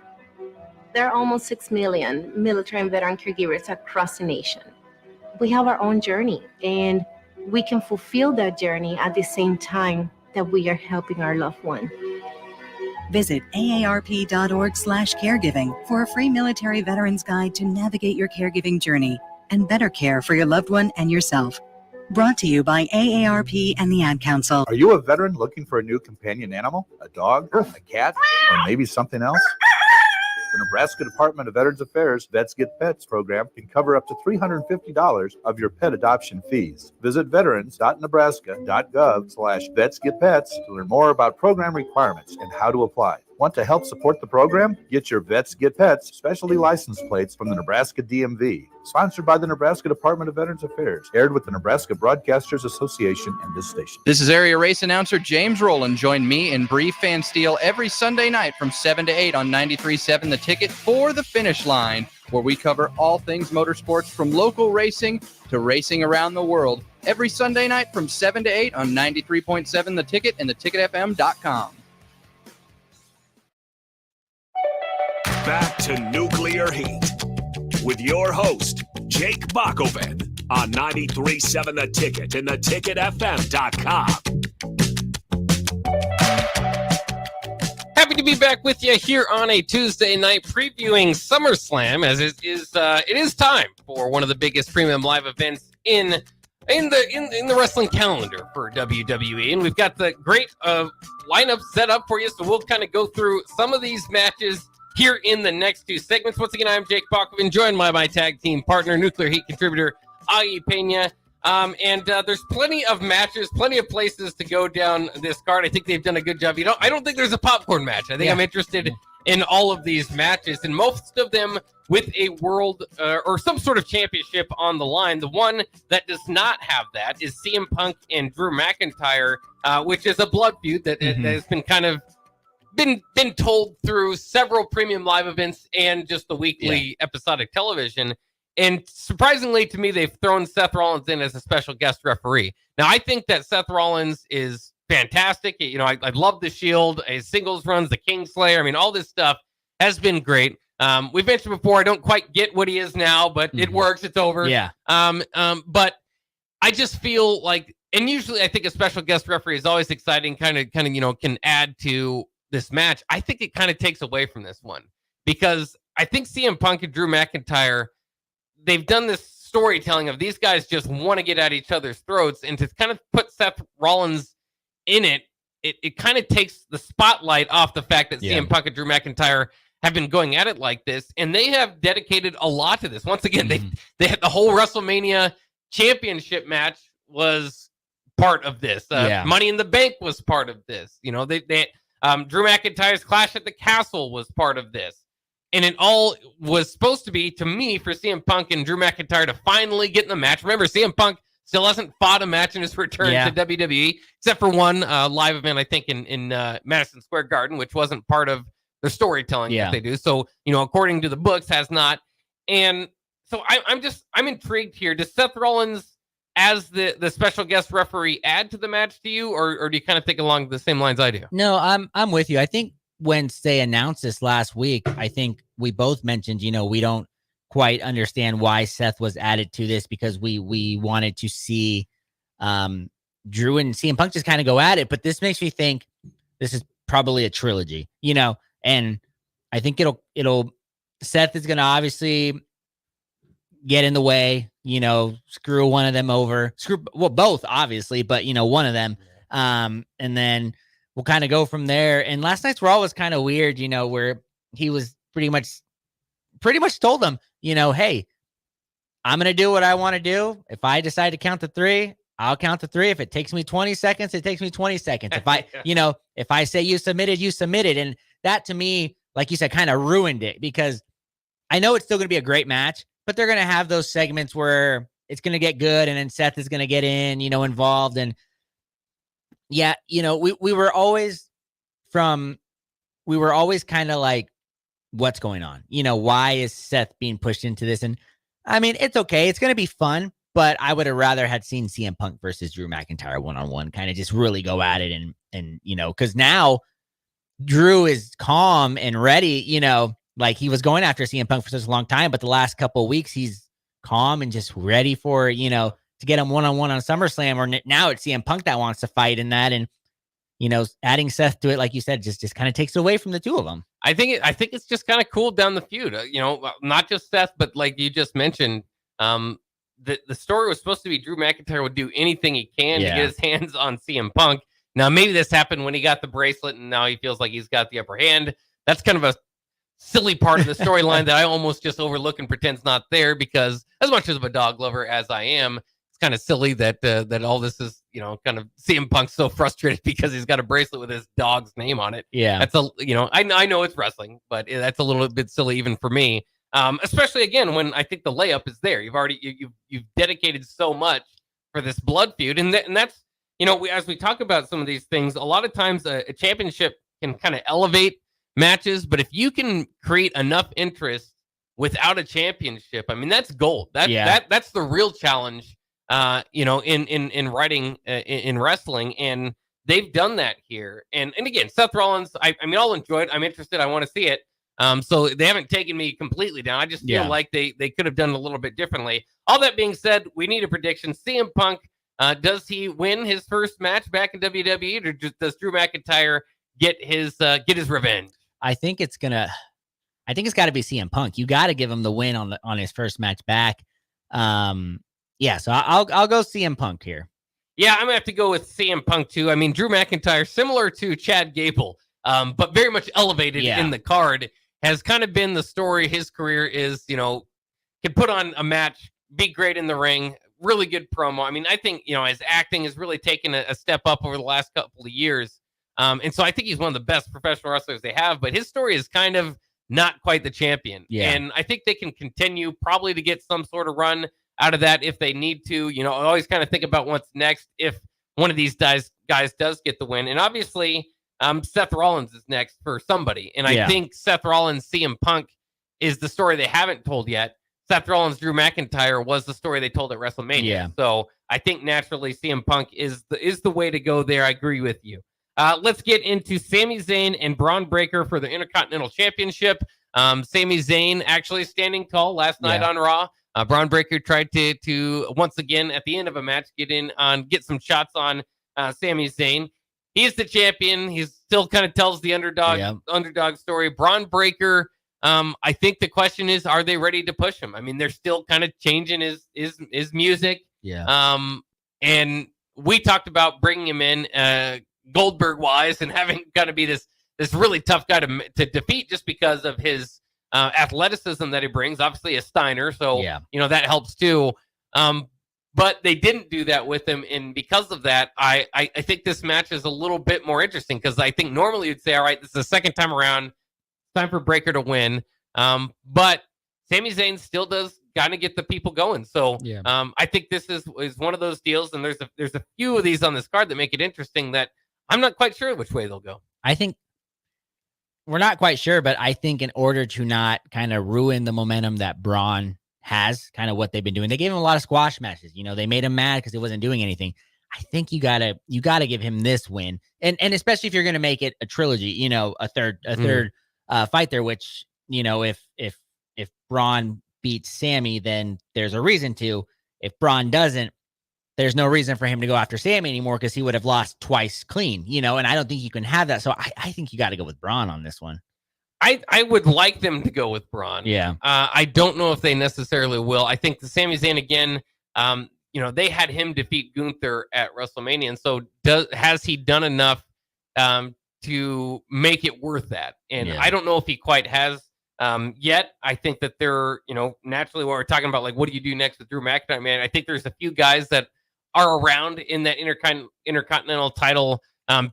[SPEAKER 11] There are almost 6 million military and veteran caregivers across the nation. We have our own journey, and we can fulfill that journey at the same time that we are helping our loved one.
[SPEAKER 12] Visit aarp.org/caregiving for a free military veterans guide to navigate your caregiving journey and better care for your loved one and yourself. Brought to you by AARP and the Ad Council.
[SPEAKER 13] Are you a veteran looking for a new companion animal? A dog, a cat, or maybe something else? The Nebraska Department of Veterans Affairs Vets Get Pets program can cover up to $350 of your pet adoption fees. Visit veterans.nebraska.gov/vetsgetpets to learn more about program requirements and how to apply. Want to help support the program? Get your Vets Get Pets specialty license plates from the Nebraska DMV. Sponsored by the Nebraska Department of Veterans Affairs. Aired with the Nebraska Broadcasters Association and this station.
[SPEAKER 14] This is area race announcer James Rowland. Join me and Bree Van Steel every Sunday night from 7 to 8 on 93.7 The Ticket for the Finish Line, where we cover all things motorsports from local racing to racing around the world. Every Sunday night from 7 to 8 on 93.7 The Ticket and theticketfm.com.
[SPEAKER 2] Back to Nuclear Heat with your host, Jake Bakoven, on 93.7 The Ticket and theticketfm.com.
[SPEAKER 3] Happy to be back with you here on a Tuesday night previewing SummerSlam, as it is time for one of the biggest premium live events in the wrestling calendar for WWE, and we've got the great lineup set up for you. So we'll kind of go through some of these matches here in the next two segments. Once again, I'm Jake Bakovin, joined by my tag team partner, Nuclear Heat contributor Augie Pena. And there's plenty of matches, plenty of places to go down this card. I think they've done a good job. I don't think there's a popcorn match. I think I'm interested in all of these matches, and most of them with a world or some sort of championship on the line. The one that does not have that is CM Punk and Drew McIntyre, which is a blood feud that has been kind of been told through several premium live events and just the weekly episodic television. And surprisingly to me, they've thrown Seth Rollins in as a special guest referee. Now, I think that Seth Rollins is fantastic. I love the Shield, his singles runs, the Kingslayer. I mean, all this stuff has been great. We've mentioned before, I don't quite get what he is now, but it works. It's over. Yeah. But I just feel like, and usually I think a special guest referee is always exciting, kind of, can add to this match. I think it kind of takes away from this one, because I think CM Punk and Drew McIntyre, they've done this storytelling of these guys just want to get at each other's throats, and to kind of put Seth Rollins in it kind of takes the spotlight off the fact that CM Punk and Drew McIntyre have been going at it like this, and they have dedicated a lot to this. Once again, they had the whole WrestleMania championship match was part of this. Money in the Bank was part of this. Drew McIntyre's Clash at the Castle was part of this. And it all was supposed to be, to me, for CM Punk and Drew McIntyre to finally get in the match. Remember, CM Punk still hasn't fought a match in his return to WWE, except for one live event, I think, in Madison Square Garden, which wasn't part of the storytelling that they do. So, according to the books, has not. And so I'm intrigued here. Does Seth Rollins, as the special guest referee, add to the match to you, or do you kind of think along the same lines I do?
[SPEAKER 1] No, I'm with you. I think when they announced this last week, I think we both mentioned, we don't quite understand why Seth was added to this, because we wanted to see Drew and CM Punk just kind of go at it. But this makes me think this is probably a trilogy, and I think Seth is going to obviously get in the way, screw one of them over, both obviously, but one of them. And then we'll kind of go from there. And last night's Raw was kind of weird, where he was pretty much told them, hey, I'm going to do what I want to do. If I decide to count to three, I'll count to three. If it takes me 20 seconds, it takes me 20 seconds. If I say you submitted. And that, to me, like you said, kind of ruined it, because I know it's still going to be a great match, but they're going to have those segments where it's going to get good. And then Seth is going to get in, involved. And we were always kind of like, what's going on? Why is Seth being pushed into this? And I mean, it's okay. It's going to be fun, but I would have rather had seen CM Punk versus Drew McIntyre one-on-one, kind of just really go at it. And because now Drew is calm and ready, like he was going after CM Punk for such a long time, but the last couple of weeks, he's calm and just ready for, to get him one-on-one on SummerSlam, or now it's CM Punk that wants to fight in that. And, adding Seth to it, like you said, just kind of takes away from the two of them.
[SPEAKER 3] I think it's just kind of cooled down the feud, not just Seth, but like you just mentioned, the story was supposed to be Drew McIntyre would do anything he can to get his hands on CM Punk. Now, maybe this happened when he got the bracelet and now he feels like he's got the upper hand. That's kind of a silly part of the storyline that I almost just overlook and pretend's not there, because as much of a dog lover as I am, it's kind of silly that that all this is, kind of CM Punk's so frustrated because he's got a bracelet with his dog's name on it.
[SPEAKER 1] Yeah.
[SPEAKER 3] That's I know it's wrestling, but that's a little bit silly even for me. Especially again, when I think the layup is there. You've dedicated so much for this blood feud. And that's, as we talk about some of these things, a lot of times a championship can kind of elevate matches, but if you can create enough interest without a championship, I mean, that's gold. That's the real challenge, in writing, in wrestling. And they've done that here. And again, Seth Rollins, I mean, I'll enjoy it. I'm interested. I want to see it. So they haven't taken me completely down. I just feel like they could have done it a little bit differently. All that being said, we need a prediction. CM Punk, does he win his first match back in WWE, or does Drew McIntyre get his revenge?
[SPEAKER 1] I think it's got to be CM Punk. You got to give him the win on his first match back. Yeah, so I'll go CM Punk here.
[SPEAKER 3] Yeah, I'm gonna have to go with CM Punk too. I mean, Drew McIntyre, similar to Chad Gable, but very much elevated in the card, has kind of been the story. His career is, can put on a match, be great in the ring, really good promo. I mean, I think, his acting has really taken a step up over the last couple of years. And so I think he's one of the best professional wrestlers they have, but his story is kind of not quite the champion.
[SPEAKER 1] Yeah.
[SPEAKER 3] And I think they can continue probably to get some sort of run out of that if they need to. I always kind of think about what's next if one of these guys does get the win. And obviously, Seth Rollins is next for somebody. And I think Seth Rollins, CM Punk is the story they haven't told yet. Seth Rollins, Drew McIntyre was the story they told at WrestleMania.
[SPEAKER 1] Yeah.
[SPEAKER 3] So I think naturally CM Punk is the way to go there. I agree with you. Let's get into Sami Zayn and Braun Breaker for the Intercontinental Championship. Sami Zayn actually standing tall last night on Raw. Braun Breaker tried to once again at the end of a match get some shots on Sami Zayn. He's the champion. He still kind of tells the underdog story. Braun Breaker. I think the question is, are they ready to push him? I mean, they're still kind of changing his music.
[SPEAKER 1] Yeah.
[SPEAKER 3] And we talked about bringing him in Goldberg wise and having got to be this really tough guy to defeat just because of his athleticism that he brings. Obviously a Steiner, so that helps too. But they didn't do that with him, and because of that, I think this match is a little bit more interesting because I think normally you'd say, all right, this is the second time around, time for Breaker to win. But Sami Zayn still does kind of get the people going. So I think this is one of those deals, and there's a few of these on this card that make it interesting that I'm not quite sure which way they'll go. I think
[SPEAKER 1] we're not quite sure, but I think in order to not kind of ruin the momentum that Braun has, kind of what they've been doing, they gave him a lot of squash matches. They made him mad because he wasn't doing anything. I think you gotta give him this win, and especially if you're gonna make it a trilogy, a third fight there. Which if Braun beats Sammy, then there's a reason to. If Braun doesn't, there's no reason for him to go after Sammy anymore because he would have lost twice clean, and I don't think you can have that. So I think you got to go with Braun on this one.
[SPEAKER 3] I would like them to go with Braun.
[SPEAKER 1] Yeah.
[SPEAKER 3] I don't know if they necessarily will. I think the Sami Zayn again, they had him defeat Gunther at WrestleMania. And so has he done enough to make it worth that? And I don't know if he quite has yet. I think that they're, naturally what we're talking about, like, what do you do next with Drew McIntyre? Man, I think there's a few guys that are around in that intercontinental title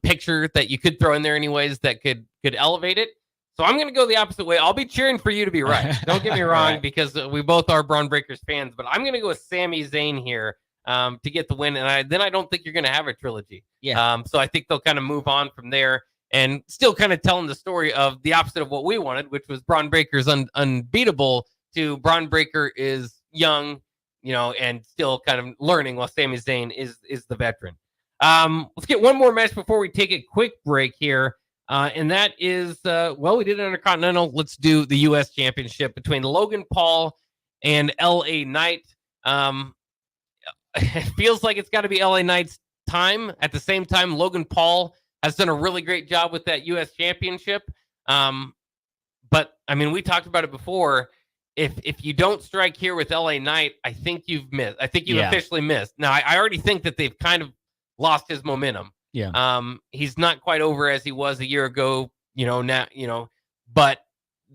[SPEAKER 3] picture that you could throw in there anyways that could elevate it. So I'm going to go the opposite way. I'll be cheering for you to be right. Don't get me wrong, because we both are Braun Breakers fans, but I'm going to go with Sami Zayn here to get the win. And I don't think you're going to have a trilogy.
[SPEAKER 1] Yeah.
[SPEAKER 3] So I think they'll kind of move on from there and still kind of telling the story of the opposite of what we wanted, which was Braun Breaker's unbeatable to Braun Breaker is young, and still kind of learning while Sami Zayn is the veteran. Let's get one more match before we take a quick break here. And that is, we did an Intercontinental. Let's do the U.S. Championship between Logan Paul and L.A. Knight. It feels like it's got to be L.A. Knight's time. At the same time, Logan Paul has done a really great job with that U.S. Championship. But, I mean, we talked about it before. If you don't strike here with L.A. Knight, I think you've missed. I think you've officially missed. Now, I already think that they've kind of lost his momentum.
[SPEAKER 1] Yeah.
[SPEAKER 3] He's not quite over as he was a year ago, now, but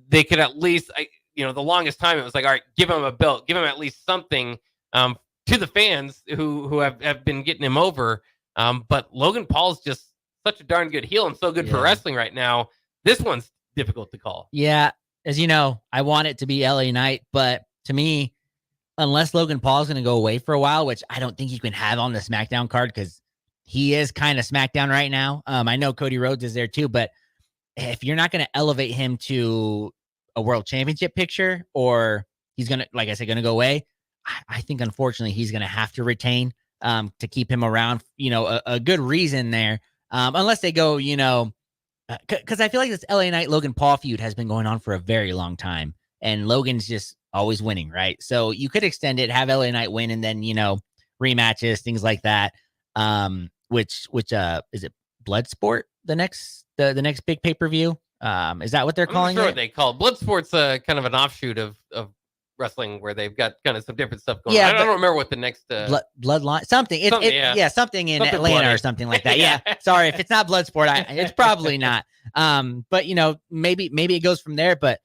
[SPEAKER 3] they could at least, the longest time it was like, all right, give him a belt, give him at least something, to the fans who have been getting him over. But Logan Paul's just such a darn good heel and so good for wrestling right now. This one's difficult to call.
[SPEAKER 1] Yeah. As you know, I want it to be LA Knight, but to me, unless Logan Paul's going to go away for a while, which I don't think you can have on the SmackDown card because he is kind of SmackDown right now. I know Cody Rhodes is there too, but if you're not going to elevate him to a world championship picture, or he's going to, like I said, going to go away, I think unfortunately he's going to have to retain to keep him around, a good reason there. Unless they go, because I feel like this LA Knight Logan Paul feud has been going on for a very long time, and Logan's just always winning, right? So you could extend it, have LA Knight win, and then rematches, things like that. Which is it Bloodsport the next the next big pay-per-view? Is that what they're calling
[SPEAKER 3] sure
[SPEAKER 1] it?
[SPEAKER 3] What they call it. Bloodsport's kind of an offshoot of wrestling where they've got kind of some different stuff going on. I don't remember what the next
[SPEAKER 1] Bloodline something. Something in something Atlanta
[SPEAKER 3] bloody.
[SPEAKER 1] or something like that. Yeah. Sorry if it's not Bloodsport. It's probably not. But maybe it goes from there. But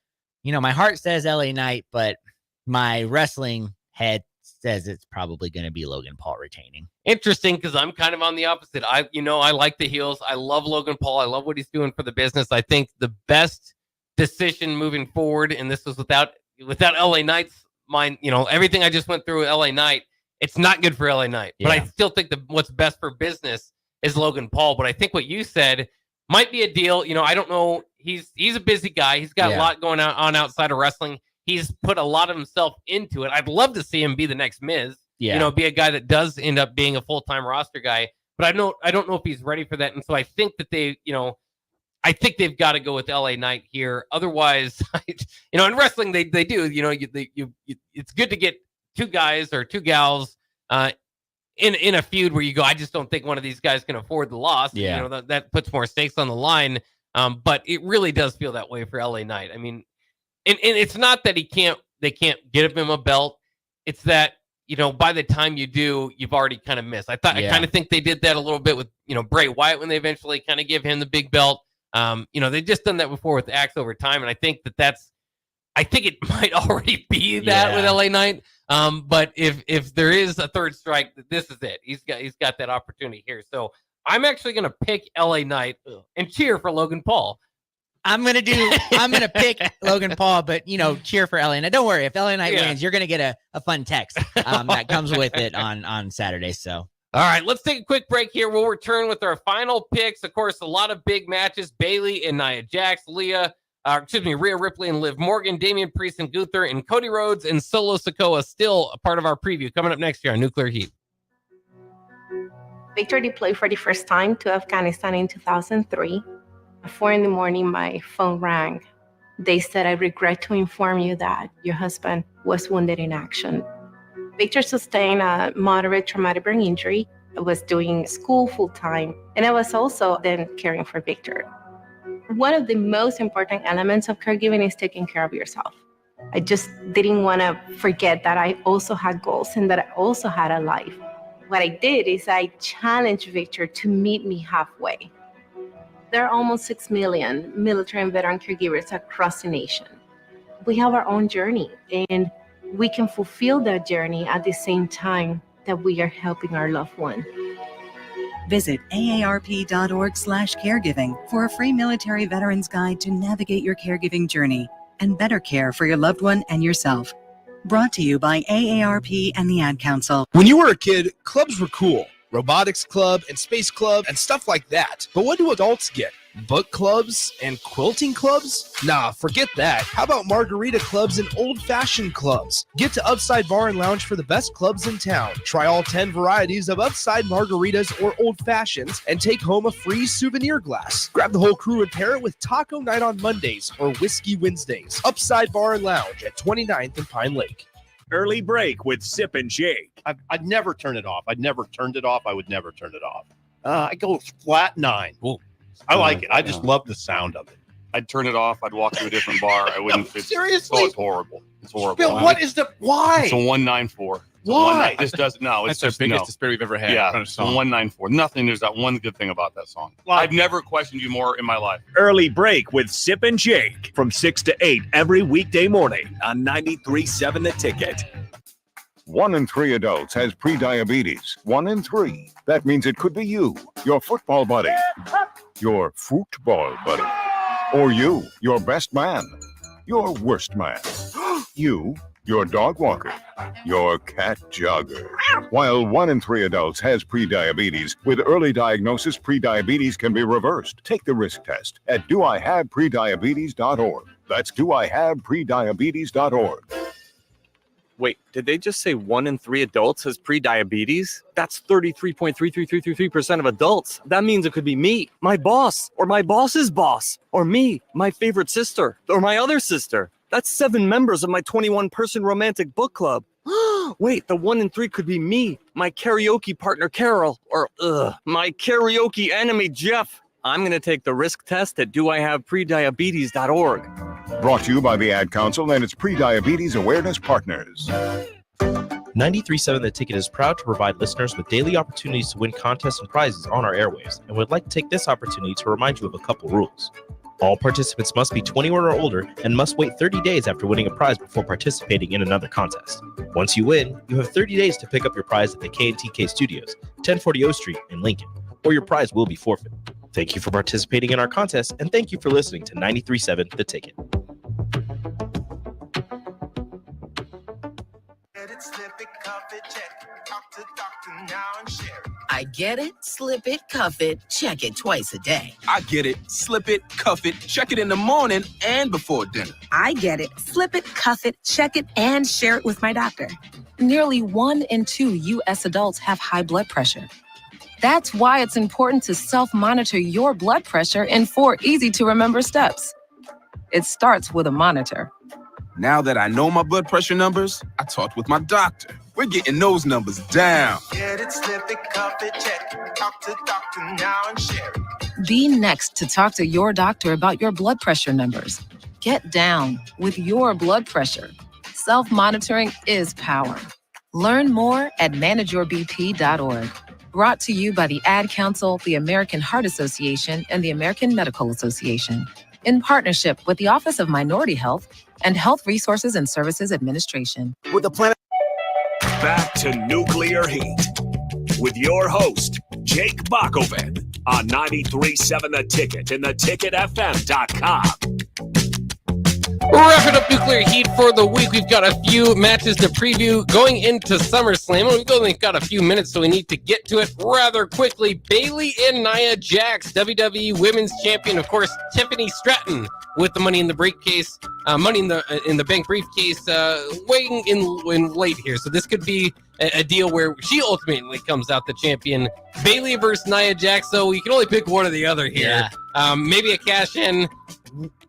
[SPEAKER 1] my heart says LA Knight, but my wrestling head says it's probably going to be Logan Paul retaining.
[SPEAKER 3] Interesting, because I'm kind of on the opposite. I like the heels. I love Logan Paul. I love what he's doing for the business. I think the best decision moving forward, and this was without LA Knight's mind, everything I just went through with LA Knight, it's not good for LA Knight. Yeah. But I still think what's best for business is Logan Paul. But I think what you said might be a deal. I don't know. He's a busy guy. He's got a lot going on outside of wrestling. He's put a lot of himself into it. I'd love to see him be the next Miz. Yeah. Be a guy that does end up being a full-time roster guy. But I don't know if he's ready for that. And so I think that I think they've got to go with LA Knight here. Otherwise, in wrestling, they do. It's good to get two guys or two gals in a feud where you go, I just don't think one of these guys can afford the loss. Yeah. That puts more stakes on the line. But it really does feel that way for LA Knight. I mean, and it's not that they can't give him a belt. It's that, by the time you do, you've already kind of missed. I kind of think they did that a little bit with, Bray Wyatt when they eventually kind of give him the big belt. They've just done that before with Axe over time. And I think I think it might already be that with LA Knight. But if there is a third strike, this is it. He's got that opportunity here. So I'm actually going to pick LA Knight and cheer for Logan Paul.
[SPEAKER 1] I'm going to pick Logan Paul, but, cheer for LA Knight. Don't worry. If LA Knight wins, you're going to get a fun text that comes with it on Saturday. So.
[SPEAKER 3] All right, let's take a quick break here. We'll return with our final picks. Of course, a lot of big matches. Bayley and Nia Jax, Rhea Ripley and Liv Morgan, Damian Priest and Gunther, and Cody Rhodes and Solo Sikoa still a part of our preview coming up next year on Nuclear Heat.
[SPEAKER 11] Victor deployed for the first time to Afghanistan in 2003. At 4 a.m, my phone rang. They said, I regret to inform you that your husband was wounded in action. Victor sustained a moderate traumatic brain injury. I was doing school full-time, and I was also then caring for Victor. One of the most important elements of caregiving is taking care of yourself. I just didn't want to forget that I also had goals and that I also had a life. What I did is I challenged Victor to meet me halfway. There are almost 6 million military and veteran caregivers across the nation. We have our own journey, and we can fulfill that journey at the same time that we are helping our loved one.
[SPEAKER 12] Visit aarp.org/caregiving for a free military veterans guide to navigate your caregiving journey and better care for your loved one and yourself. Brought to you by AARP and the Ad Council.
[SPEAKER 15] When you were a kid, clubs were cool. Robotics club and space club and stuff like that. But what do adults get? Book clubs and quilting clubs? Nah, forget that. How about margarita clubs and old-fashioned clubs? Get to Upside Bar and Lounge for the best clubs in town. Try all 10 varieties of Upside margaritas or old fashions and take home a free souvenir glass. Grab the whole crew and pair it with taco night on Mondays or whiskey Wednesdays. Upside Bar and Lounge at 29th and Pine Lake.
[SPEAKER 2] Early break with Sip and Jake.
[SPEAKER 16] I'd never turn it off. I'd never turned it off. I would never turn it off. I go flat 9. Ooh. I like it. I just love the sound of it.
[SPEAKER 17] I'd turn it off. I'd walk to a different bar. I wouldn't.
[SPEAKER 16] Seriously?
[SPEAKER 17] It's horrible. It's horrible.
[SPEAKER 16] Bill, what is the why?
[SPEAKER 17] It's a 194.
[SPEAKER 16] Why?
[SPEAKER 17] It just doesn't. No, it's
[SPEAKER 10] that's the biggest despair we've ever had.
[SPEAKER 17] Yeah, it's a 194. Nothing. There's that one good thing about that song. Well, I've never questioned you more in my life.
[SPEAKER 2] Early break with Sip and Jake from 6 to 8 every weekday morning on 93.7 The Ticket.
[SPEAKER 18] 1 in 3 adults has prediabetes. 1 in 3. That means it could be you, your football buddy, your football buddy, or you, your best man, your worst man, you, your dog walker, your cat jogger. While 1 in 3 adults has prediabetes, with early diagnosis, prediabetes can be reversed. Take the risk test at doihaveprediabetes.org. That's doihaveprediabetes.org.
[SPEAKER 19] Wait, did they just say 1 in 3 adults has prediabetes? That's 33.33333% of adults. That means it could be me, my boss, or my boss's boss, or me, my favorite sister, or my other sister. That's 7 members of my 21-person romantic book club. Wait, the 1 in 3 could be me, my karaoke partner Carol, or my karaoke enemy Jeff. I'm going to take the risk test at doihaveprediabetes.org.
[SPEAKER 18] Brought to you by the Ad Council and its pre-diabetes awareness partners.
[SPEAKER 20] 93.7 The Ticket is proud to provide listeners with daily opportunities to win contests and prizes on our airwaves, and would like to take this opportunity to remind you of a couple rules. All participants must be 21 or older and must wait 30 days after winning a prize before participating in another contest. Once you win, you have 30 days to pick up your prize at the K&TK Studios, 1040 O Street in Lincoln, or your prize will be forfeited. Thank you for participating in our contest, and thank you for listening to 93.7 The Ticket.
[SPEAKER 6] I get it, slip it, cuff it, check it twice a day.
[SPEAKER 21] I get it, slip it, cuff it, check it in the morning and before dinner.
[SPEAKER 22] I get it, slip it, cuff it, check it, and share it with my doctor.
[SPEAKER 8] Nearly 1 in 2 U.S. adults have high blood pressure. That's why it's important to self-monitor your blood pressure in 4 easy-to-remember steps. It starts with a monitor.
[SPEAKER 21] Now that I know my blood pressure numbers, I talked with my doctor. We're getting those numbers down.
[SPEAKER 22] Get it, slip it, cuff it, check it. Talk to doctor now and share it.
[SPEAKER 8] Be next to talk to your doctor about your blood pressure numbers. Get down with your blood pressure. Self-monitoring is power. Learn more at manageyourbp.org. Brought to you by the Ad Council, the American Heart Association, and the American Medical Association, in partnership with the Office of Minority Health and Health Resources and Services Administration.
[SPEAKER 2] With the planet. Back to Nuclear Heat with your host, Jake Bakoven, on 93.7 The Ticket and theticketfm.com.
[SPEAKER 3] We're wrapping up Nuclear Heat for the week. We've got a few matches to preview going into SummerSlam. We've only got a few minutes, so we need to get to it rather quickly. Bayley and Nia Jax, WWE Women's Champion. Of course, Tiffany Stratton with the Money in the Briefcase, Money in the Bank briefcase, weighing in late here. So this could be a deal where she ultimately comes out the champion. Bayley versus Nia Jax, so you can only pick one or the other here. Yeah. Maybe a cash-in.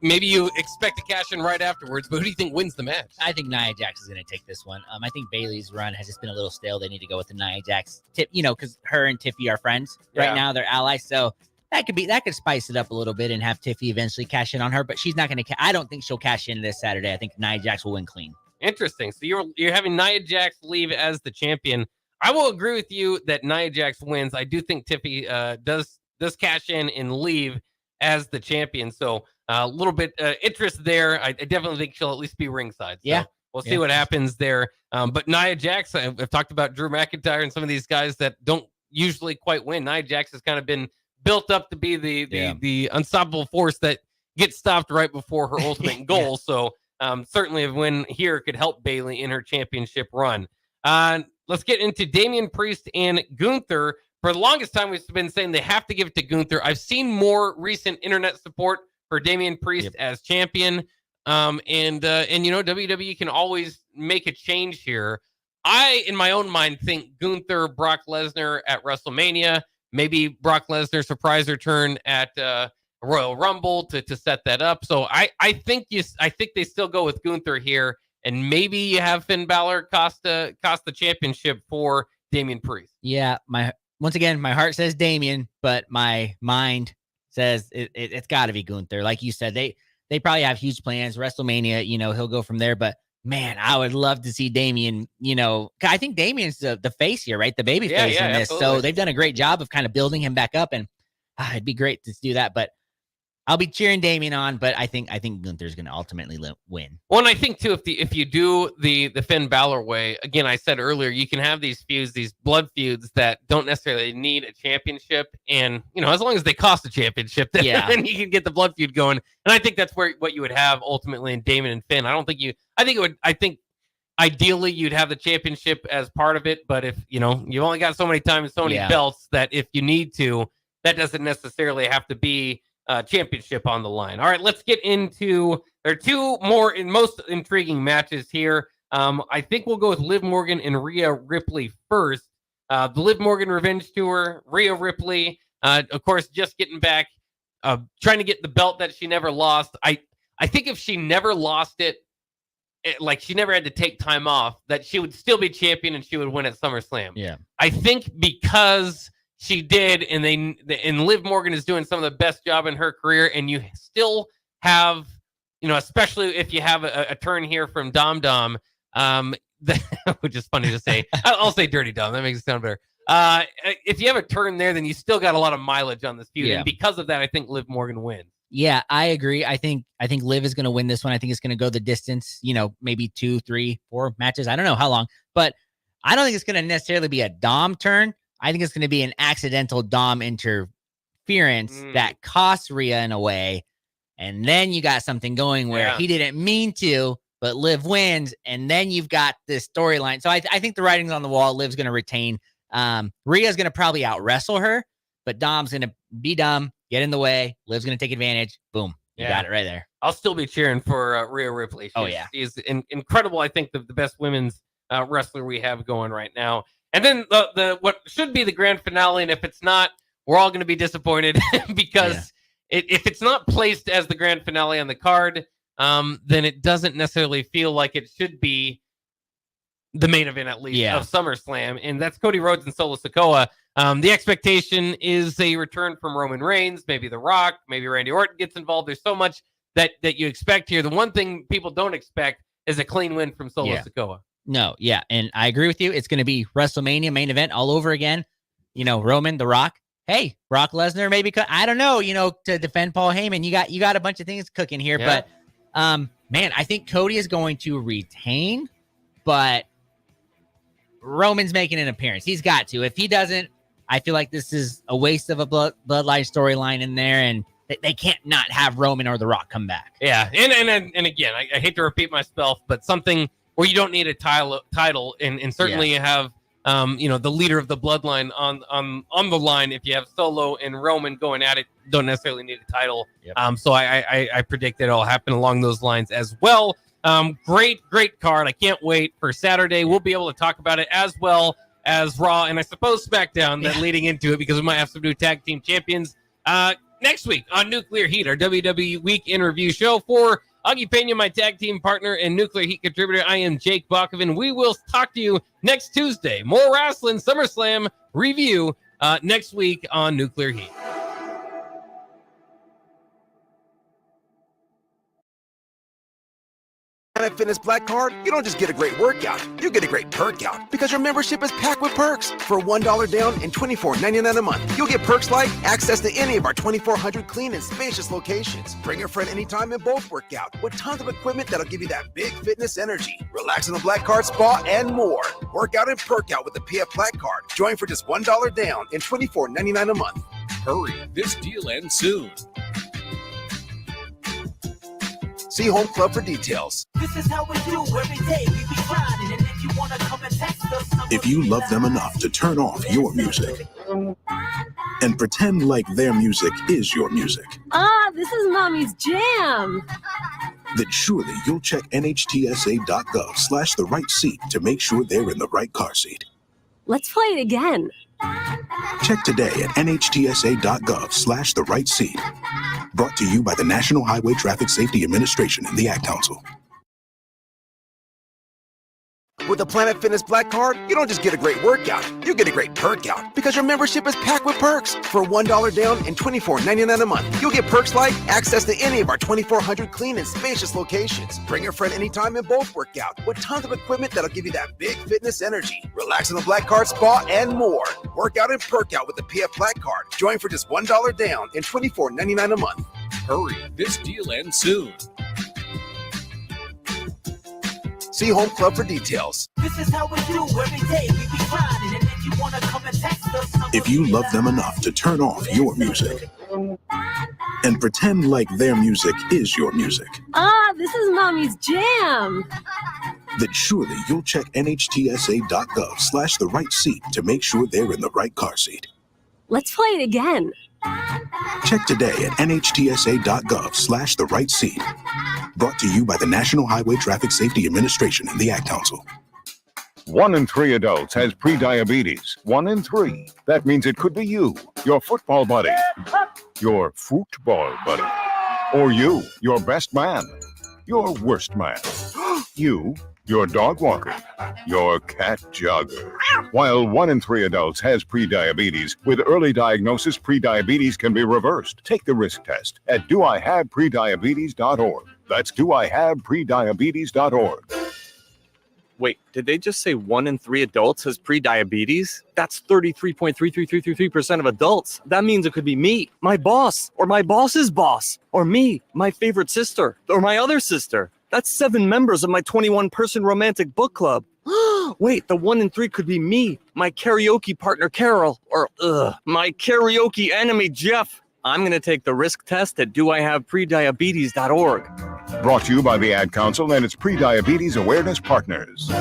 [SPEAKER 3] Maybe you expect to cash in right afterwards, but who do you think wins the match?
[SPEAKER 1] I think Nia Jax is going to take this one. I think Bayley's run has just been a little stale. They need to go with the Nia Jax tip, because her and Tiffy are friends right now. They're allies, so that could spice it up a little bit and have Tiffy eventually cash in on her. But she's not going to. I don't think she'll cash in this Saturday. I think Nia Jax will win clean.
[SPEAKER 3] Interesting. So you're having Nia Jax leave as the champion. I will agree with you that Nia Jax wins. I do think Tiffy does cash in and leave as the champion. So a little bit interest there. I definitely think she'll at least be ringside. So we'll see what happens there. But Nia Jax, I've talked about Drew McIntyre and some of these guys that don't usually quite win. Nia Jax has kind of been built up to be the unstoppable force that gets stopped right before her ultimate goal. So certainly a win here could help Bayley in her championship run. Let's get into Damian Priest and Gunther. For the longest time, we've been saying they have to give it to Gunther. I've seen more recent internet support for Damian Priest as champion. And WWE can always make a change here. I, in my own mind, think Gunther, Brock Lesnar at WrestleMania, maybe Brock Lesnar surprise return at Royal Rumble to set that up. So I think they still go with Gunther here, and maybe you have Finn Balor cost the championship for Damian Priest.
[SPEAKER 1] Yeah, once again, my heart says Damian, but my mind says it's got to be Gunther. Like you said, they probably have huge plans. WrestleMania, he'll go from there. But man, I would love to see Damian. I think Damian's the face here, right? The baby face in this. Absolutely. So they've done a great job of kind of building him back up, and it'd be great to do that. But I'll be cheering Damian on, but I think Gunther's going to ultimately win.
[SPEAKER 3] Well, and I think too, if you do the Finn Balor way, again, I said earlier, you can have these feuds, these blood feuds that don't necessarily need a championship, and as long as they cost a championship, then you can get the blood feud going. And I think that's what you would have ultimately in Damon and Finn. I think ideally you'd have the championship as part of it, but if you've only got so many times, so many belts that if you need to, that doesn't necessarily have to be championship on the line. All right, let's get into there are two more most intriguing matches here. I think we'll go with Liv Morgan and Rhea Ripley first. The Liv Morgan Revenge Tour, Rhea Ripley, of course, just getting back, trying to get the belt that she never lost. I think if she never lost it, like she never had to take time off, that she would still be champion and she would win at SummerSlam.
[SPEAKER 1] Yeah,
[SPEAKER 3] I think because she did, and Liv Morgan is doing some of the best job in her career, and you still have, especially if you have a turn here from Dom Dom, which is funny to say. I'll say Dirty Dom. That makes it sound better. If you have a turn there, then you still got a lot of mileage on this feud, and because of that, I think Liv Morgan wins.
[SPEAKER 1] Yeah, I agree. I think Liv is going to win this one. I think it's going to go the distance. Maybe 2, 3, 4 matches. I don't know how long, but I don't think it's going to necessarily be a Dom turn. I think it's going to be an accidental Dom interference that costs Rhea in a way. And then you got something going where he didn't mean to, but Liv wins. And then you've got this storyline. So I think the writing's on the wall. Liv's going to retain. Rhea's going to probably out wrestle her, but Dom's going to be dumb, get in the way. Liv's going to take advantage. Boom. You got it right there.
[SPEAKER 3] I'll still be cheering for Rhea Ripley. She's incredible. I think the best women's wrestler we have going right now. And then the what should be the grand finale, and if it's not, we're all going to be disappointed because if it's not placed as the grand finale on the card, then it doesn't necessarily feel like it should be the main event, at least, of SummerSlam, and that's Cody Rhodes and Solo Sikoa. The expectation is a return from Roman Reigns, maybe The Rock, maybe Randy Orton gets involved. There's so much that you expect here. The one thing people don't expect is a clean win from Solo Sikoa.
[SPEAKER 1] No, and I agree with you. It's going to be WrestleMania main event all over again. Roman, The Rock. Hey, Brock Lesnar, maybe I don't know. To defend Paul Heyman, you got a bunch of things cooking here. But man, I think Cody is going to retain, but Roman's making an appearance. He's got to. If he doesn't, I feel like this is a waste of a bloodline storyline in there, and they can't not have Roman or The Rock come back.
[SPEAKER 3] Yeah, and again, I hate to repeat myself, but something where you don't need a title, and certainly you have the leader of the bloodline on the line. If you have Solo and Roman going at it, don't necessarily need a title. So I predict that it'll happen along those lines as well. Great card. I can't wait for Saturday. We'll be able to talk about it as well as Raw and I suppose SmackDown leading into it, because we might have some new tag team champions next week on Nuclear Heat, our WWE Week in Review show. For Augie Pena, my tag team partner and Nuclear Heat contributor, I am Jake Bakoven. We will talk to you next Tuesday. More wrestling SummerSlam review next week on Nuclear Heat.
[SPEAKER 4] Planet Fitness Black Card, you don't just get a great workout, you get a great perk out, because your membership is packed with perks. For $1 down and $24.99 a month, you'll get perks like access to any of our 2,400 clean and spacious locations. Bring your friend anytime and both work out with tons of equipment that'll give you that big fitness energy. Relax in the Black Card spa and more. Work out and perk out with the PF Black Card. Join for just $1 down and $24.99 a month.
[SPEAKER 7] Hurry, this deal ends soon.
[SPEAKER 4] See Home Club for details.
[SPEAKER 22] This is how we do every day. We be grinding, and if you wanna come and text us,
[SPEAKER 5] If you love them enough to turn off your music and pretend like their music is your music,
[SPEAKER 23] This is Mommy's jam.
[SPEAKER 5] then surely you'll check nhtsa.gov/the right seat to make sure they're in the right car seat.
[SPEAKER 23] Let's play it again.
[SPEAKER 5] Check today at nhtsa.gov/the right seat. Brought to you by the National Highway Traffic Safety Administration and the Ad Council.
[SPEAKER 4] With the Planet Fitness Black Card, you don't just get a great workout, you get a great perk out, because your membership is packed with perks. For $1 down and $24.99 a month, you'll get perks like access to any of our 2,400 clean and spacious locations. Bring your friend anytime and both work out with tons of equipment that'll give you that big fitness energy. Relax in the Black Card spa and more. Work out and perk out with the PF Black Card. Join for just $1 down and $24.99 a month.
[SPEAKER 7] Hurry, this deal ends soon.
[SPEAKER 4] See Home Club for details.
[SPEAKER 22] this is how we do every day. We be grinding, and if you wanna come and text us,
[SPEAKER 5] If you love them enough to turn off your music and pretend like their music is your music,
[SPEAKER 23] This is Mommy's jam.
[SPEAKER 5] then surely you'll check nhtsa.gov/the right seat to make sure they're in the right car seat.
[SPEAKER 23] Let's play it again.
[SPEAKER 5] Check today at nhtsa.gov/the right seat. Brought to you by the National Highway Traffic Safety Administration and the Ad Council.
[SPEAKER 18] 1 in 3 adults has prediabetes. 1 in 3. That means it could be you, your football buddy, your football buddy, or you, your best man, your worst man. You, your dog walker, your cat jogger. While 1 in 3 adults has prediabetes, with early diagnosis, prediabetes can be reversed. Take the risk test at doihaveprediabetes.org. That's doihaveprediabetes.org.
[SPEAKER 19] Wait, did they just say 1 in 3 adults has prediabetes? That's 33.33333% of adults. That means it could be me, my boss, or my boss's boss, or me, my favorite sister, or my other sister. That's 7 members of my 21-person romantic book club. Wait, the 1 in 3 could be me, my karaoke partner Carol, or my karaoke enemy Jeff. I'm going to take the risk test at doihaveprediabetes.org.
[SPEAKER 18] Brought to you by the Ad Council and its Prediabetes Awareness Partners.